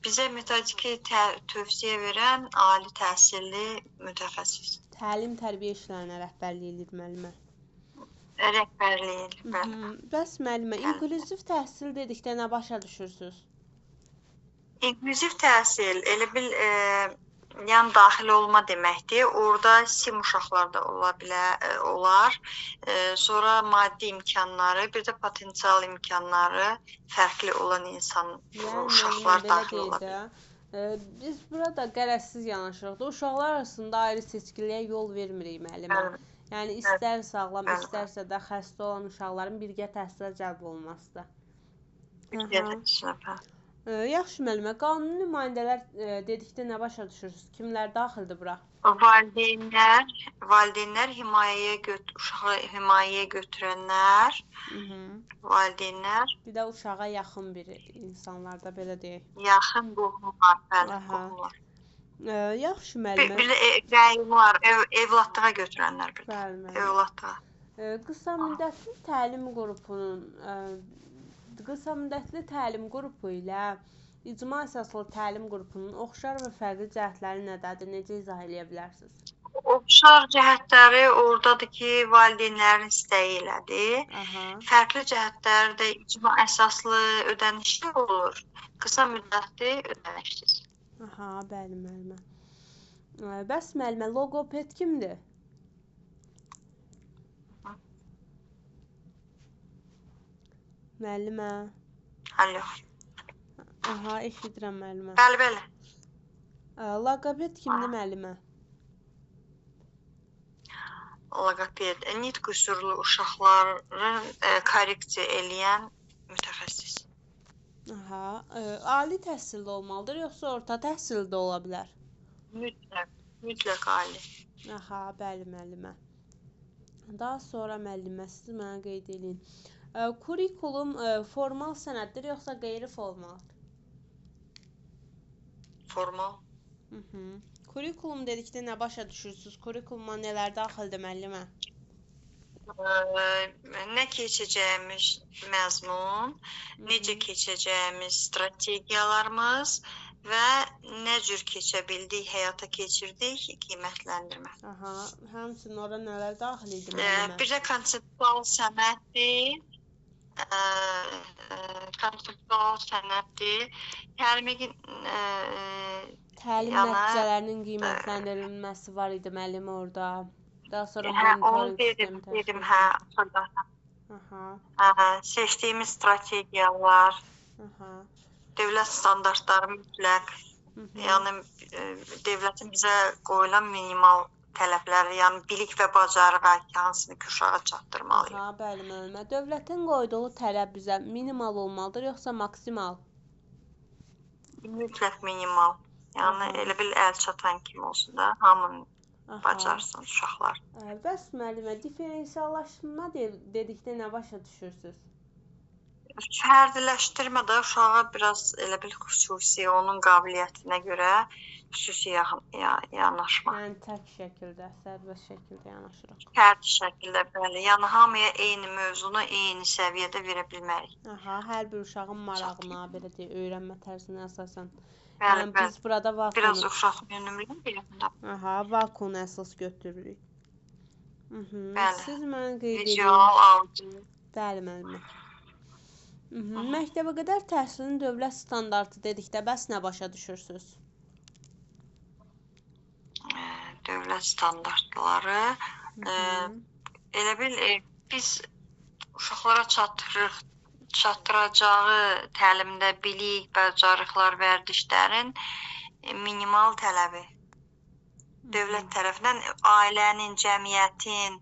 Speaker 3: Bizə metodiki tövsiyə verən ali təhsilli mütəxəssis.
Speaker 1: Təlim tərbiyə işlərinə rəhbərlik edir müəllimə.
Speaker 3: Rəhbərlik edir.
Speaker 1: Bəs müəllimə, inklüziv təhsil dedikdə nə başa düşürsünüz?
Speaker 3: İnklüziv təhsil elə bil yəni daxil olma deməkdir. Orada sim uşaqlar da olar. Sonra maddi imkanları, bir də potensial imkanları fərqli olan uşaqlar daxil ola bilər.
Speaker 1: Biz burada qərəzsiz yanaşırıq da, uşaqlar arasında ayrı seçkiliyə yol vermirik müəllimə. Yəni istər sağlam, istərsə də xəstə olan uşaqların birgə təhsilə cəlb olmasıdır. Yaxşı müəllimə, qanuni nümayəndələr dedikdə nə başa düşürsünüz? Kimlər daxildir bura?
Speaker 3: Valideynlər uşağı himayəyə götürənlər, valideynlər.
Speaker 1: Bir də uşağa yaxın bir insanlar da belə deyək.
Speaker 3: Yaxın qohumlar, bəli, qohumlar.
Speaker 1: Yaxşı müəllimə.
Speaker 3: Bir də rəyimlər, evlatlığa götürənlər bir də.
Speaker 1: Bəli müəllimə.
Speaker 3: Evlatlığa.
Speaker 1: Qısa müddətli təlim qrupu ilə icma əsaslı təlim qrupunun oxşar və fərqli cəhətləri nədədir? Necə izah edə bilərsiniz?
Speaker 3: Oxşar cəhətləri oradadır ki, valideynlərin istəyi elədir. Fərqli cəhətləri də icma əsaslı ödənişli olur. Qısa müddətli ödənişsiz.
Speaker 1: Aha, bəli müəllimə. Bəs müəllimə, loqoped kimdir? Müəllimə.
Speaker 3: Alo.
Speaker 1: Aha, eşidirəm müəllimə.
Speaker 3: Bəli, bəli.
Speaker 1: Loqoped kimdir müəllimə?
Speaker 3: Loqoped, nitq qüsurlu uşaqların korreksiya eləyən mütəxəssis.
Speaker 1: Aha, ali təhsildə olmalıdır, yoxsa orta təhsildə ola bilər?
Speaker 3: Mütləq ali.
Speaker 1: Aha, bəli müəllimə. Daha sonra müəllimə, siz mənə qeyd eləyin. Kurikulum formal sənəddir, yoxsa qeyri-formal?
Speaker 3: Formal.
Speaker 1: Kurikulum dedikdə nə başa düşürsünüz? Kurikuluma nələr daxildir müəllimə?
Speaker 3: Nə keçəcəyimiz məzmun, necə keçəcəyimiz strategiyalarımız və nə cür keçə bildik, həyata keçirdik, qiymətləndirmə.
Speaker 1: Aha, həmçinin ora nələr daxil idi müəllimə?
Speaker 3: Bir də konseptual sənəddir.
Speaker 1: Təlim nəticələrinin qiymətləndirilməsi var idi müəllimə orada. Daha sonra
Speaker 3: onu dedim, seçdiyimiz strategiyalar, dövlət standartları mütləq, yəni dövlətin bizə qoyulan minimal tələbləri, yəni bilik və bacarıq hansını ki, uşağa çatdırmalıyıq.
Speaker 1: Aha, bəli müəllimə. Dövlətin qoyduğu tələb bizə minimal olmalıdır, yoxsa maksimal?
Speaker 3: Mütləq minimal. Yəni elə bil əl çatan kimi olsun da, hamının bacarsın uşaqlar.
Speaker 1: Bəs müəllimə, diferensiallaşma dedikdə nə başa düşürsünüz?
Speaker 3: Fərdiləşdirmə də uşağa biraz elə bil xüsusi, onun qabiliyyətinə görə xüsusi yanaşma.
Speaker 1: Yəni tək şəkildə, sərbəst şəkildə yanaşırıq.
Speaker 3: Fərdi şəkildə, bəli. Yəni hamıya eyni mövzunu eyni səviyyədə verə bilmərik.
Speaker 1: Aha, hər bir uşağın marağına, belə deyək, öyrənmə tərzinə əsasən.
Speaker 3: Bəli,
Speaker 1: Biz burada vakunu...
Speaker 3: Biraz uşaq yönümlü birində.
Speaker 1: Aha, vakunu əsas götürürük.
Speaker 3: Bəli.
Speaker 1: Siz mənə qeyd edin.
Speaker 3: Visual, audio.
Speaker 1: Bəli, müəllimə. Məktəbə qədər təhsilin dövlət standartı dedikdə bəs nə başa düşürsüz?
Speaker 3: Dövlət standartları elə bil biz uşaqlara çatdıracağı təlimdə bilik, bacarıqlar, vərdişlərin minimal tələbi dövlət tərəfindən ailənin, cəmiyyətin,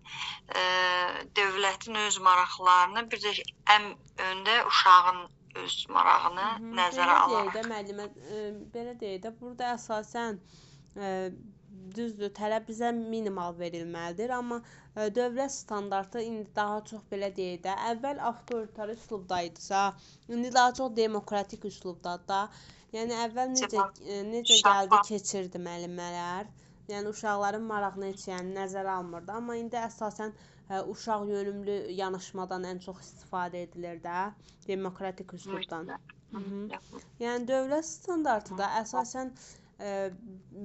Speaker 3: dövlətin öz maraqlarını, bir də ən öndə uşağın öz marağını nəzərə alır.
Speaker 1: Belə deyək də, burada əsasən düzdür, tələb bizə minimal verilməlidir, amma dövlət standartı indi daha çox belə deyək də, əvvəl avtoritar üslubdaydısa, indi daha çox demokratik üslubdadır da. Yəni əvvəl necə gəldi, keçirdi müəllimələr. Yəni uşaqların marağını heç nəzərə almırdı, amma indi əsasən uşaq yönümlü yanaşmadan ən çox istifadə edilir də, demokratik üslubdan. Yəni dövlət standartı da əsasən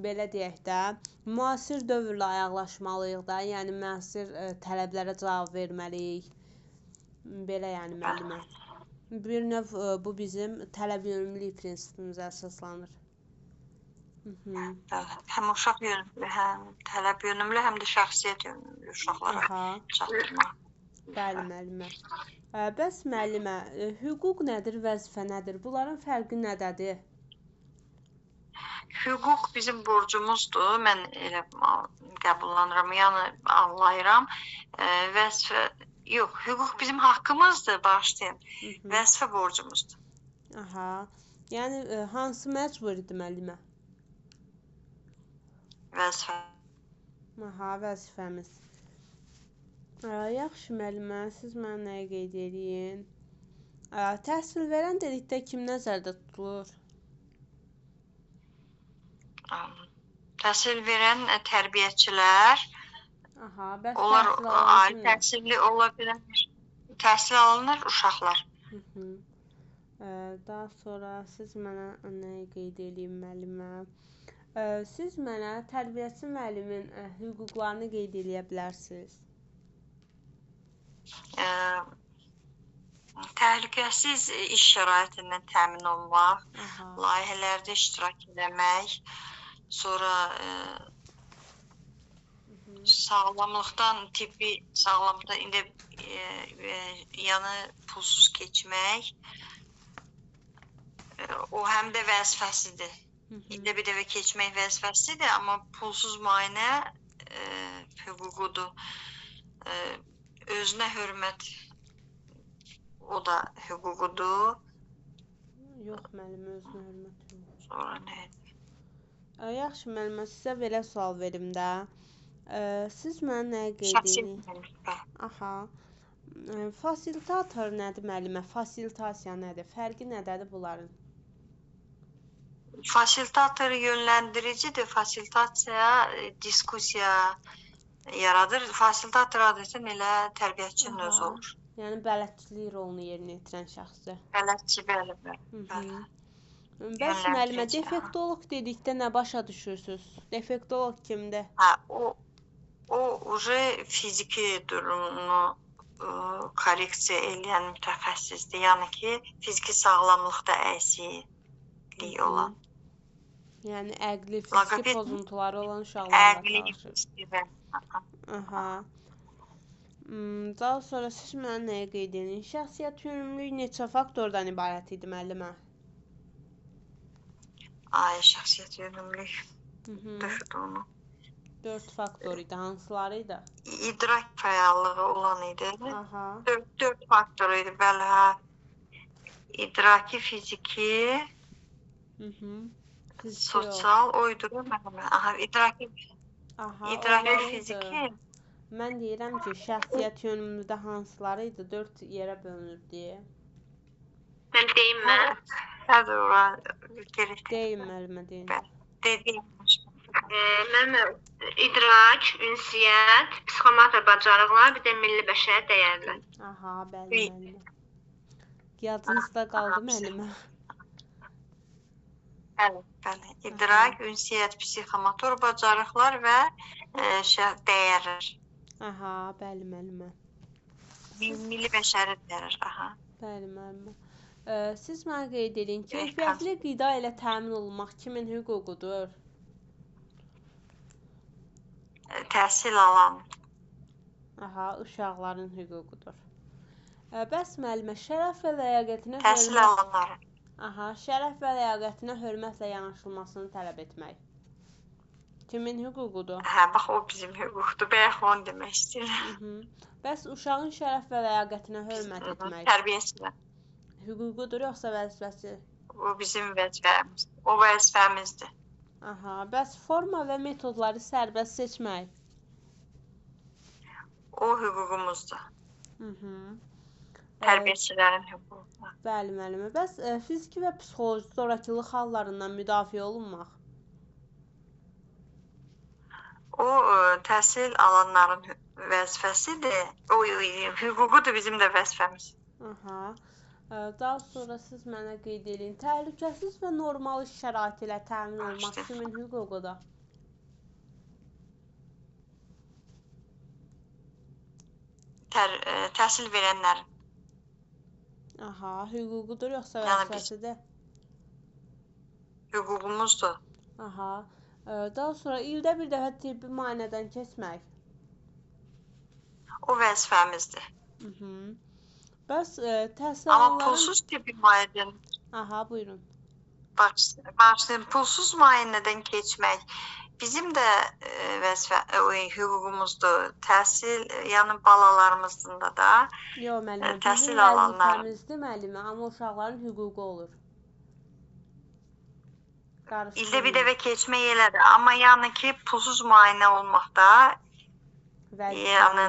Speaker 1: belə deyək də, müasir dövrlə ayaqlaşmalıyıq da, yəni müasir tələblərə cavab verməliyik. Belə yəni müəllimə. Bir növ bu bizim tələb yönümlülük prinsipimizə əsaslanır.
Speaker 3: Həm uşaq yönümlü, həm tələb yönümlü, həm də şəxsiyyət yönümlü uşaqlara çatdırmaq.
Speaker 1: Bəli, müəllimə. Bəs müəllimə, hüquq nədir, vəzifə nədir? Bunların fərqi nədədir?
Speaker 3: Hüquq bizim borcumuzdur. Mən elə qəbullanıram, yəni anlayıram. Vəzifə yox, hüquq bizim haqqımızdır, bağışlayın. Vəzifə borcumuzdur.
Speaker 1: Aha. Yəni hansı məcburidir müəllimə?
Speaker 3: Vəzifə.
Speaker 1: Aha, vəzifəmiz. Yaxşı müəllimə, siz mənə nəyə qeyd ediyin? Təhsil verən dedikdə kim nəzərdə tutulur?
Speaker 3: Təhsil verən tərbiyəçilər.
Speaker 1: Aha, bəs
Speaker 3: onlar ali təhsilli ola bilər. Təhsil alınır uşaqlar.
Speaker 1: Daha sonra siz mənə nəyə qeyd edin müəllimə? Siz mənə tərbiyəçi müəllimin hüquqlarını qeyd edə bilərsiniz?
Speaker 3: Təhlükəsiz iş şəraitindən təmin olmaq, layihələrdə iştirak etmək, sonra sağlamlıqdan, tibbi sağlamlıqdan indi yəni pulsuz keçmək, o həm də vəzifəsidir. İldə bir dəfə keçmək vəzifəsidir, amma pulsuz müayinə hüququdur. Özünə hörmət o da hüququdur.
Speaker 1: Yox, müəllimə, özünə hörmət yox.
Speaker 3: Sonra nə edir?
Speaker 1: Yaxşı, müəllimə, sizə belə sual verim də. Siz mənə nəyə qeyd edin? Aha. Fasilitator nədir müəllimə? Fasilitasiya nədir? Fərqi nədədir bunların?
Speaker 3: Fasilitator yönləndiricidir. Fasilitasiya diskussiya yaradır. Fasilitator adətən elə tərbiyəçinin özü olur.
Speaker 1: Yəni bələdçilik rolunu yerinə yetirən şəxsdir.
Speaker 3: Bələdçi, bəli.
Speaker 1: Bəs müəllimə, defektoloq dedikdə nə başa düşürsünüz? Defektoloq kimdir?
Speaker 3: O fiziki durumunu korreksiya edən mütəxəssisdir. Yəni ki, fiziki sağlamlıqda əksiklik olan.
Speaker 1: Yəni əqli, fiziki pozuntuları olan uşaqlarla çalışır. Aha. Daha sonra siz mənə nəyə qeyd edin? Şəxsiyyət yönümlülük neçə faktordan ibarət idi müəllimə?
Speaker 3: Şəxsiyyət yönümlülük. Düşürdü onu.
Speaker 1: 4 faktor idi. Hansıları idi?
Speaker 3: İdrak fəallığı olan idi.
Speaker 1: Aha.
Speaker 3: 4 faktor idi, bəli. İdraki, fiziki, sosial, oydur müəllimə. Aha, idraki, fiziki.
Speaker 1: Mən deyirəm ki, şəxsiyyət yönümlüdə hansıları idi? 4 yerə bölünür deyə.
Speaker 2: Mən deyim mən.
Speaker 3: Hədir ora gerək.
Speaker 1: Deyim müəllimə, deyin.
Speaker 3: Deyim.
Speaker 2: Mən idrak, ünsiyyət, psixomotor bacarıqlar, bir də milli bəşəri dəyərlər.
Speaker 1: Aha, bəli müəllimə. Yadınızda qaldı müəllimə.
Speaker 3: Bəli. İdrak, ünsiyyət, psixomotor bacarıqlar və dəyərlər.
Speaker 1: Aha, bəli müəllimə.
Speaker 3: milli bəşəri verir. Aha.
Speaker 1: Bəli, müəllimə. Siz mənə qeyd edin,
Speaker 3: Evet,
Speaker 1: keyfiyyətli qida ilə təmin olunmaq kimin hüququdur?
Speaker 3: Təhsil alan
Speaker 1: Aha, uşaqların hüququdur. Bəs müəllimə, şərəf və ləyaqətinə
Speaker 3: təhsil
Speaker 1: hörmət...
Speaker 3: alanların.
Speaker 1: Aha, şərəf və ləyaqətinə hörmətlə yanaşılmasını tələb etmək. Kimin hüququdur?
Speaker 3: Hə, bax o bizim hüquqdur. Bayaq onu demək istəyirəm.
Speaker 1: Bəs uşağın şərəf və ləyaqətinə hörmət etmək
Speaker 3: Tərbiyəsilə.
Speaker 1: hüququdur yoxsa vəzifəsi?
Speaker 3: O bizim vəzifəmizdir. O vəzifəmizdir.
Speaker 1: Aha, bəs forma və metodları sərbəst seçmək.
Speaker 3: O hüququmuzdur.
Speaker 1: Mhm.
Speaker 3: Tərbiyəçilərin hüququdur.
Speaker 1: Bəli, müəllimə. Bəs fiziki və psixoloji zorakılıq hallarından müdafiə olunmaq.
Speaker 3: O təhsil alanların vəzifəsidir. O hüququdur, bizim də vəzifəmiz.
Speaker 1: Aha. Daha sonra siz mənə qeyd edin. Təhlükəsiz və normal iş şəraiti ilə təmin olmaq kimin hüququdur?
Speaker 3: Təhsil verənlərin.
Speaker 1: Aha, hüququdur yoxsa
Speaker 3: Yəni
Speaker 1: vəzifəsidir?
Speaker 3: Hüququmuzdur.
Speaker 1: Aha. Daha sonra ildə bir dəfə tibbi müayinədən keçmək.
Speaker 3: O vəzifəmizdir.
Speaker 1: Bəs təhsil
Speaker 3: Amma
Speaker 1: alanların...
Speaker 3: pulsuz tibbi müayinədən.
Speaker 1: Aha, buyurun.
Speaker 3: Baxın, pulsuz müayinədən keçmək bizim də hüququmuzdur. Təhsil, yəni balalarımızın da
Speaker 1: Yox, müəllimə, bizim
Speaker 3: təhsil alanlar.
Speaker 1: vəzifəmizdir, müəllimə, amma uşaqların hüququ olur.
Speaker 3: İldə bir dəfə keçmək elədir. Amma yəni ki, pulsuz müayinə olmaqda, yəni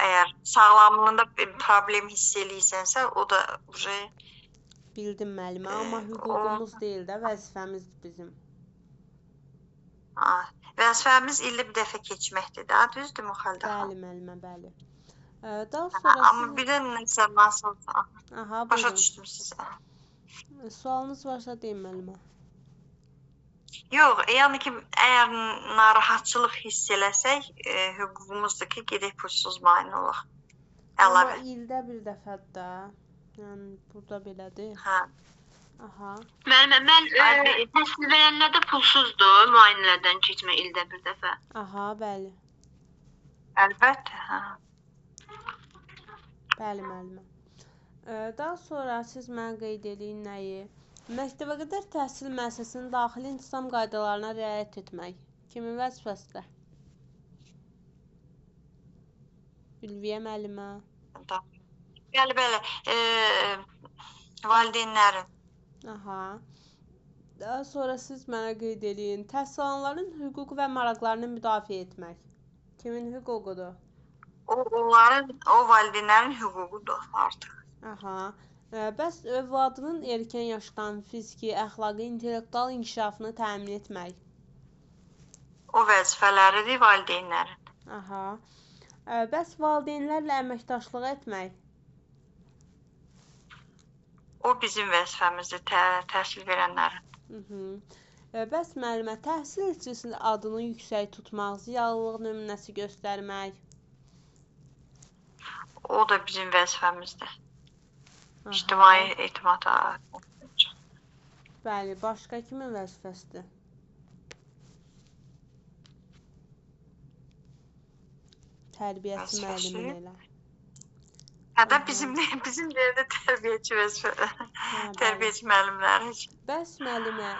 Speaker 3: əgər sağlamlığında problem hiss eləyirsənsə, o da
Speaker 1: bildim müəllimə, amma hüququmuz deyil də, vəzifəmizdir bizim.
Speaker 3: Vəzifəmiz ildə bir dəfə keçməkdir də, düzdür Müxəldə xanım?
Speaker 1: Bəli, müəllimə, bəli. Daha sonra
Speaker 3: amma bir də nəsə nasıl?
Speaker 1: Aha,
Speaker 3: başa
Speaker 1: buyurun.
Speaker 3: düşdüm sizə.
Speaker 1: Sualınız varsa deyin müəllimə.
Speaker 3: Yox, yəni ki, əgər narahatçılıq hiss eləsək, hüququmuzdur ki, gedək pulsuz müayinə olaq. Əlavə.
Speaker 1: Amma ildə bir dəfə də, yəni burada belədir.
Speaker 3: Hə.
Speaker 1: Aha.
Speaker 2: Mən təhsil verənlərdə pulsuzdur müayinələrdən keçmək ildə bir dəfə.
Speaker 1: Aha, bəli.
Speaker 3: Əlbəttə, hə.
Speaker 1: Bəli, müəllimə. Daha sonra siz mənə qeyd edin nəyi? Məktəbə qədər təhsil müəssisəsinin daxili intizam qaydalarına riayət etmək. Kimin vəzifəsidir? Ülviyə müəllimə.
Speaker 3: Bəli, valideynlərin.
Speaker 1: Aha. Daha sonra siz mənə qeyd edin. Təhsil alanların hüquq və maraqlarını müdafiə etmək. Kimin hüququdur?
Speaker 3: O valideynlərin hüququdur artıq.
Speaker 1: Aha. Bəs övladının erkən yaşdan fiziki, əxlaqi, intellektual inkişafını təmin etmək.
Speaker 3: O vəzifələridir valideynlərin.
Speaker 1: Aha. Bəs valideynlərlə əməkdaşlıq etmək.
Speaker 3: O bizim vəzifəmizdir, təhsil verənlərin.
Speaker 1: Bəs müəllimə, təhsil içərisində adını yüksək tutmaq, ziyalılıq nümunəsi göstərmək.
Speaker 3: O da bizim vəzifəmizdir. İctimai etimada.
Speaker 1: Bəli, başqa kimin vəzifəsidir? Tərbiyəçi müəllimin elə.
Speaker 3: Hə də bizim də tərbiyəçi vəzifə. Tərbiyəçi müəllimləri üçün.
Speaker 1: Bəs müəllimə,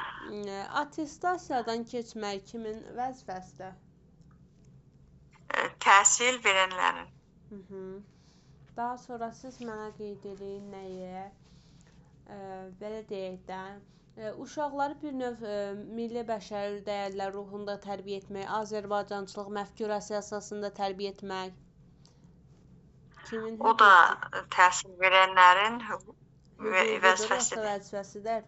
Speaker 1: attestasiyadan keçmək kimin vəzifəsidir?
Speaker 3: Təhsil verənlərin.
Speaker 1: Daha sonra siz mənə qeyd edin nəyə? Belə deyək də, uşaqları bir növ milli bəşəri dəyərlər ruhunda tərbiyə etmək, Azərbaycançılıq məfkurəsi əsasında tərbiyə etmək.
Speaker 3: O da təhsil verənlərin vəzifəsidir.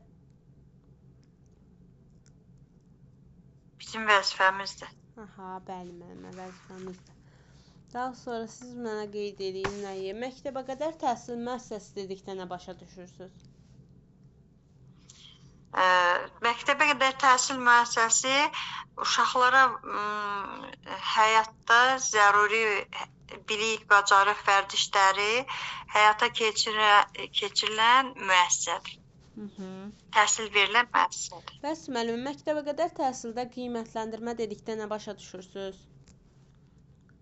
Speaker 3: Bizim vəzifəmizdir.
Speaker 1: Aha, bəli, müəllimə, vəzifəmizdir. Daha sonra siz mənə qeyd edin nəyə? Məktəbə qədər təhsil müəssisəsi dedikdə nə başa düşürsünüz?
Speaker 3: Məktəbə qədər təhsil müəssisəsi uşaqlara həyatda zəruri bilik, bacarıq, vərdişləri həyata keçirilən müəssisədir. Təhsil verilən müəssisədir.
Speaker 1: Bəs müəllim, məktəbə qədər təhsildə qiymətləndirmə dedikdə nə başa düşürsüz?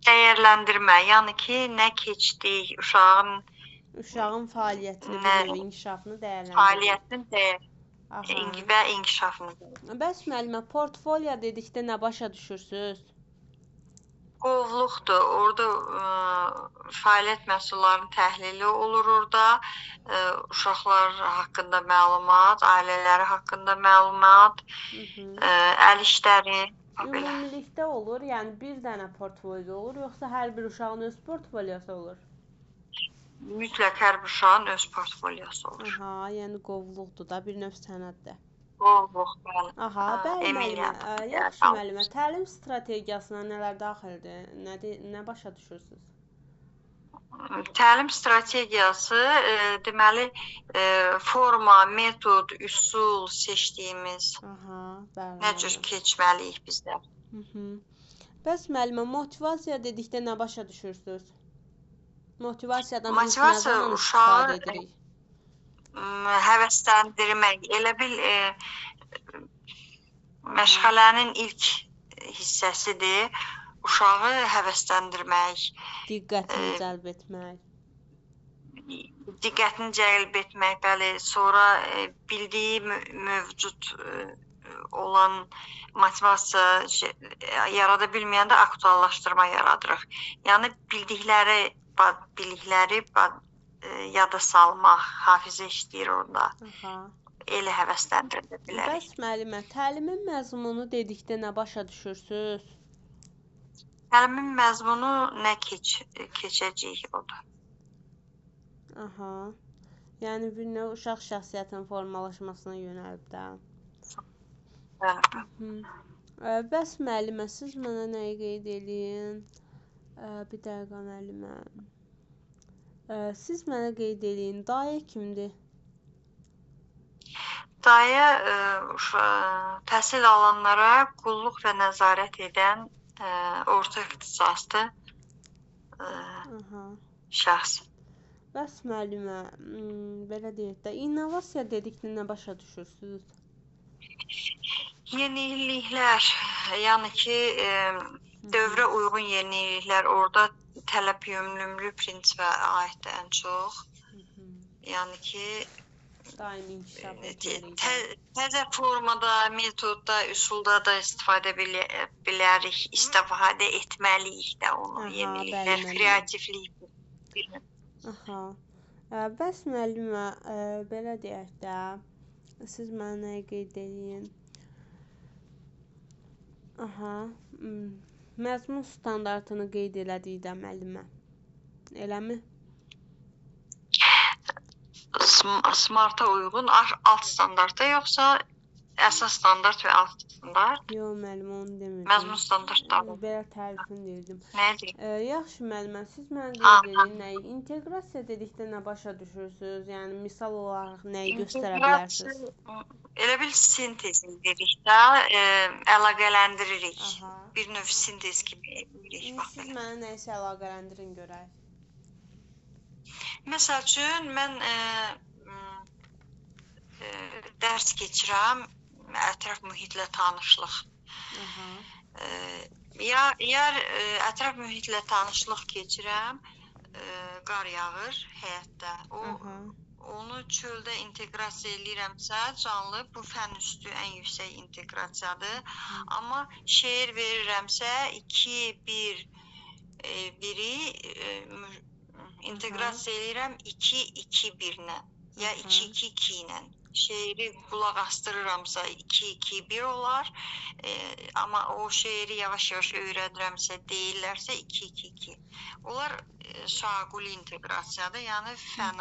Speaker 3: Dəyərləndirmə, yəni ki, nə keçdik,
Speaker 1: Uşağın fəaliyyətini, bir növ inkişafını dəyərləndirmək.
Speaker 3: Fəaliyyətin və inkişafını.
Speaker 1: Bəs müəllimə, portfolio dedikdə nə başa düşürsüz?
Speaker 3: Qovluqdur. Orada fəaliyyət məhsullarının təhlili olur orada. Uşaqlar haqqında məlumat, ailələri haqqında məlumat, əl işləri.
Speaker 1: Ümumilikdə olur, yəni bir dənə portfolio olur, yoxsa hər bir uşağın öz portfoliosu olur?
Speaker 3: Mütləq hər bir uşağın öz portfoliosu olur.
Speaker 1: Aha, yəni qovluqdur da, bir növ sənəddir.
Speaker 3: Qovluq, bəli.
Speaker 1: Aha, bəli müəllimə. Yaxşı müəllimə, təlim strategiyasına nələr daxildir? Nə başa düşürsüz?
Speaker 3: Təlim strategiyası deməli forma, metod, üsul seçdiyimiz.
Speaker 1: Aha, bəli.
Speaker 3: Nə cür keçməliyik bizlər.
Speaker 1: Bəs müəllimə, motivasiya dedikdə nə başa düşürsüz? Motivasiyadan
Speaker 3: biz nə zaman istifadə edirik? Həvəsləndirmək, elə bil məşğələnin ilk hissəsidir. Uşağı həvəsləndirmək,
Speaker 1: diqqətini cəlb etmək.
Speaker 3: Diqqətini cəlb etmək, bəli. Sonra bildiyi mövcud olan motivasiya yarada bilməyəndə aktuallaşdırma yaradırıq. Yəni bilikləri yada salmaq, hafizə işləyir orada. Elə həvəsləndirə bilərik.
Speaker 1: Bəs müəllimə, təlimin məzmunu dedikdə nə başa düşürsüz?
Speaker 3: Təlimin məzmunu nə keçəcək odur.
Speaker 1: Aha. Yəni bir növ uşaq şəxsiyyətinin formalaşmasına yönəlib də. Bəs müəllimə, siz mənə nəyi qeyd eləyin? Bir dəqiqə müəllimə. Siz mənə qeyd eləyin, dayə kimdir?
Speaker 3: Dayə təhsil alanlara qulluq və nəzarət edən orta ixtisaslı şəxs.
Speaker 1: Bəs müəllimə, belə deyək də, innovasiya dedikdə nə başa düşürsünüz?
Speaker 3: Yeniliklər, yəni ki, dövrə uyğun yeniliklər, orada tələb yönümlü prinsipə aiddir ən çox. Yəni ki,
Speaker 1: daimi inkişaf etməliyik.
Speaker 3: Təzə formada, metodda, üsulda da istifadə bilərik, istifadə etməliyik də onu, yeniliklər, kreativlik.
Speaker 1: Aha. Bəs müəllimə, belə deyək də, siz mənə nəyi qeyd eləyin? Aha. Məzmun standartını qeyd elədik də müəllimə. Eləmi?
Speaker 3: Smarta uyğun alt standartda, yoxsa əsas standart və alt standart?
Speaker 1: Yox müəllimə, onu demirdim.
Speaker 3: Məzmun standartları.
Speaker 1: Belə tərifini deyirdim.
Speaker 3: Nədir?
Speaker 1: Yaxşı müəllimə, siz mənə qeyd eləyin nəyi? İnteqrasiya dedikdə nə başa düşürsünüz? Yəni misal olaraq nəyi göstərə bilərsiniz?
Speaker 3: Elə bil sintez dedik də, əlaqələndiririk. Bir növ sintez kimi edirik.
Speaker 1: Siz mənə nəyisə əlaqələndirin görək.
Speaker 3: Məsəl üçün, mən dərs keçirəm, ətraf mühitlə tanışlıq. Ya ətraf mühitlə tanışlıq keçirəm, qar yağır həyətdə. Onu çöldə inteqrasiya eləyirəmsə, canlı, bu fən üstü ən yüksək inteqrasiyadır. Amma şeir verirəmsə, 2-1-1-i inteqrasiya eləyirəm 2-2-1-lə, ya 2-2-2 ilə. Şeiri qulaq astırıramsa 2-2-1 olar, amma o şeiri yavaş-yavaş öyrədirəmsə, deyirlərsə 2-2-2. Onlar şaquli inteqrasiyadır, yəni fən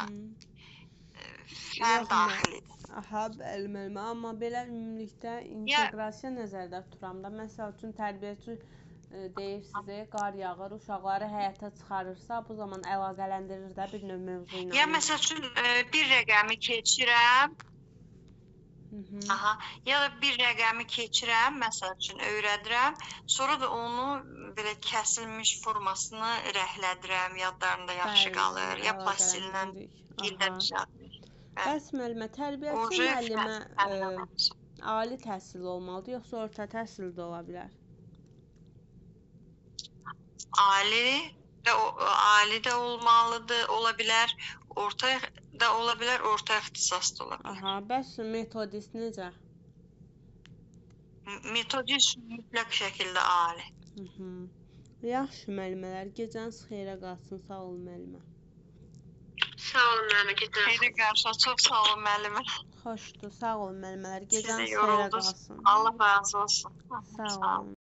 Speaker 3: daxilidir.
Speaker 1: Aha, bəli müəllimə, amma belə ümumilikdə inteqrasiya nəzərdə tuturam da. Məsəl üçün tərbiyəçi deyir sizə, qar yağır, uşaqları həyətə çıxarırsa, bu zaman əlaqələndirir də bir növ mövzu ilə.
Speaker 3: Ya məsəl üçün bir rəqəmi keçirəm, Aha, ya da bir rəqəmi keçirəm, məsəl üçün öyrədirəm, sonra da onu belə kəsilmiş formasını rəhlədirəm, yadlarında yaxşı qalır, ya pastillə gildə düzəldir.
Speaker 1: Bəs müəllimə, tərbiyəçi müəllimə ali təhsil olmalıdır, yoxsa orta təhsil də ola bilər?
Speaker 3: Ali də olmalıdır, ola bilər, orta da ola bilər, orta ixtisas da ola bilər.
Speaker 1: Aha, bəs metodist necə?
Speaker 3: Metodist mütləq şəkildə ali.
Speaker 1: Yaxşı müəllimələr, gecəniz xeyrə qalsın. Sağ olun müəllimə.
Speaker 2: Sağ olun müəllimə, gecəniz.
Speaker 3: Xeyrə qalsın, çox sağ olun müəllimə.
Speaker 1: Xoşdur, sağ olun müəllimələr. Gecəniz
Speaker 3: Sizi
Speaker 1: xeyrə
Speaker 3: yoruldunuz.
Speaker 1: qalsın.
Speaker 3: Allah razı olsun.
Speaker 1: Sağ olun.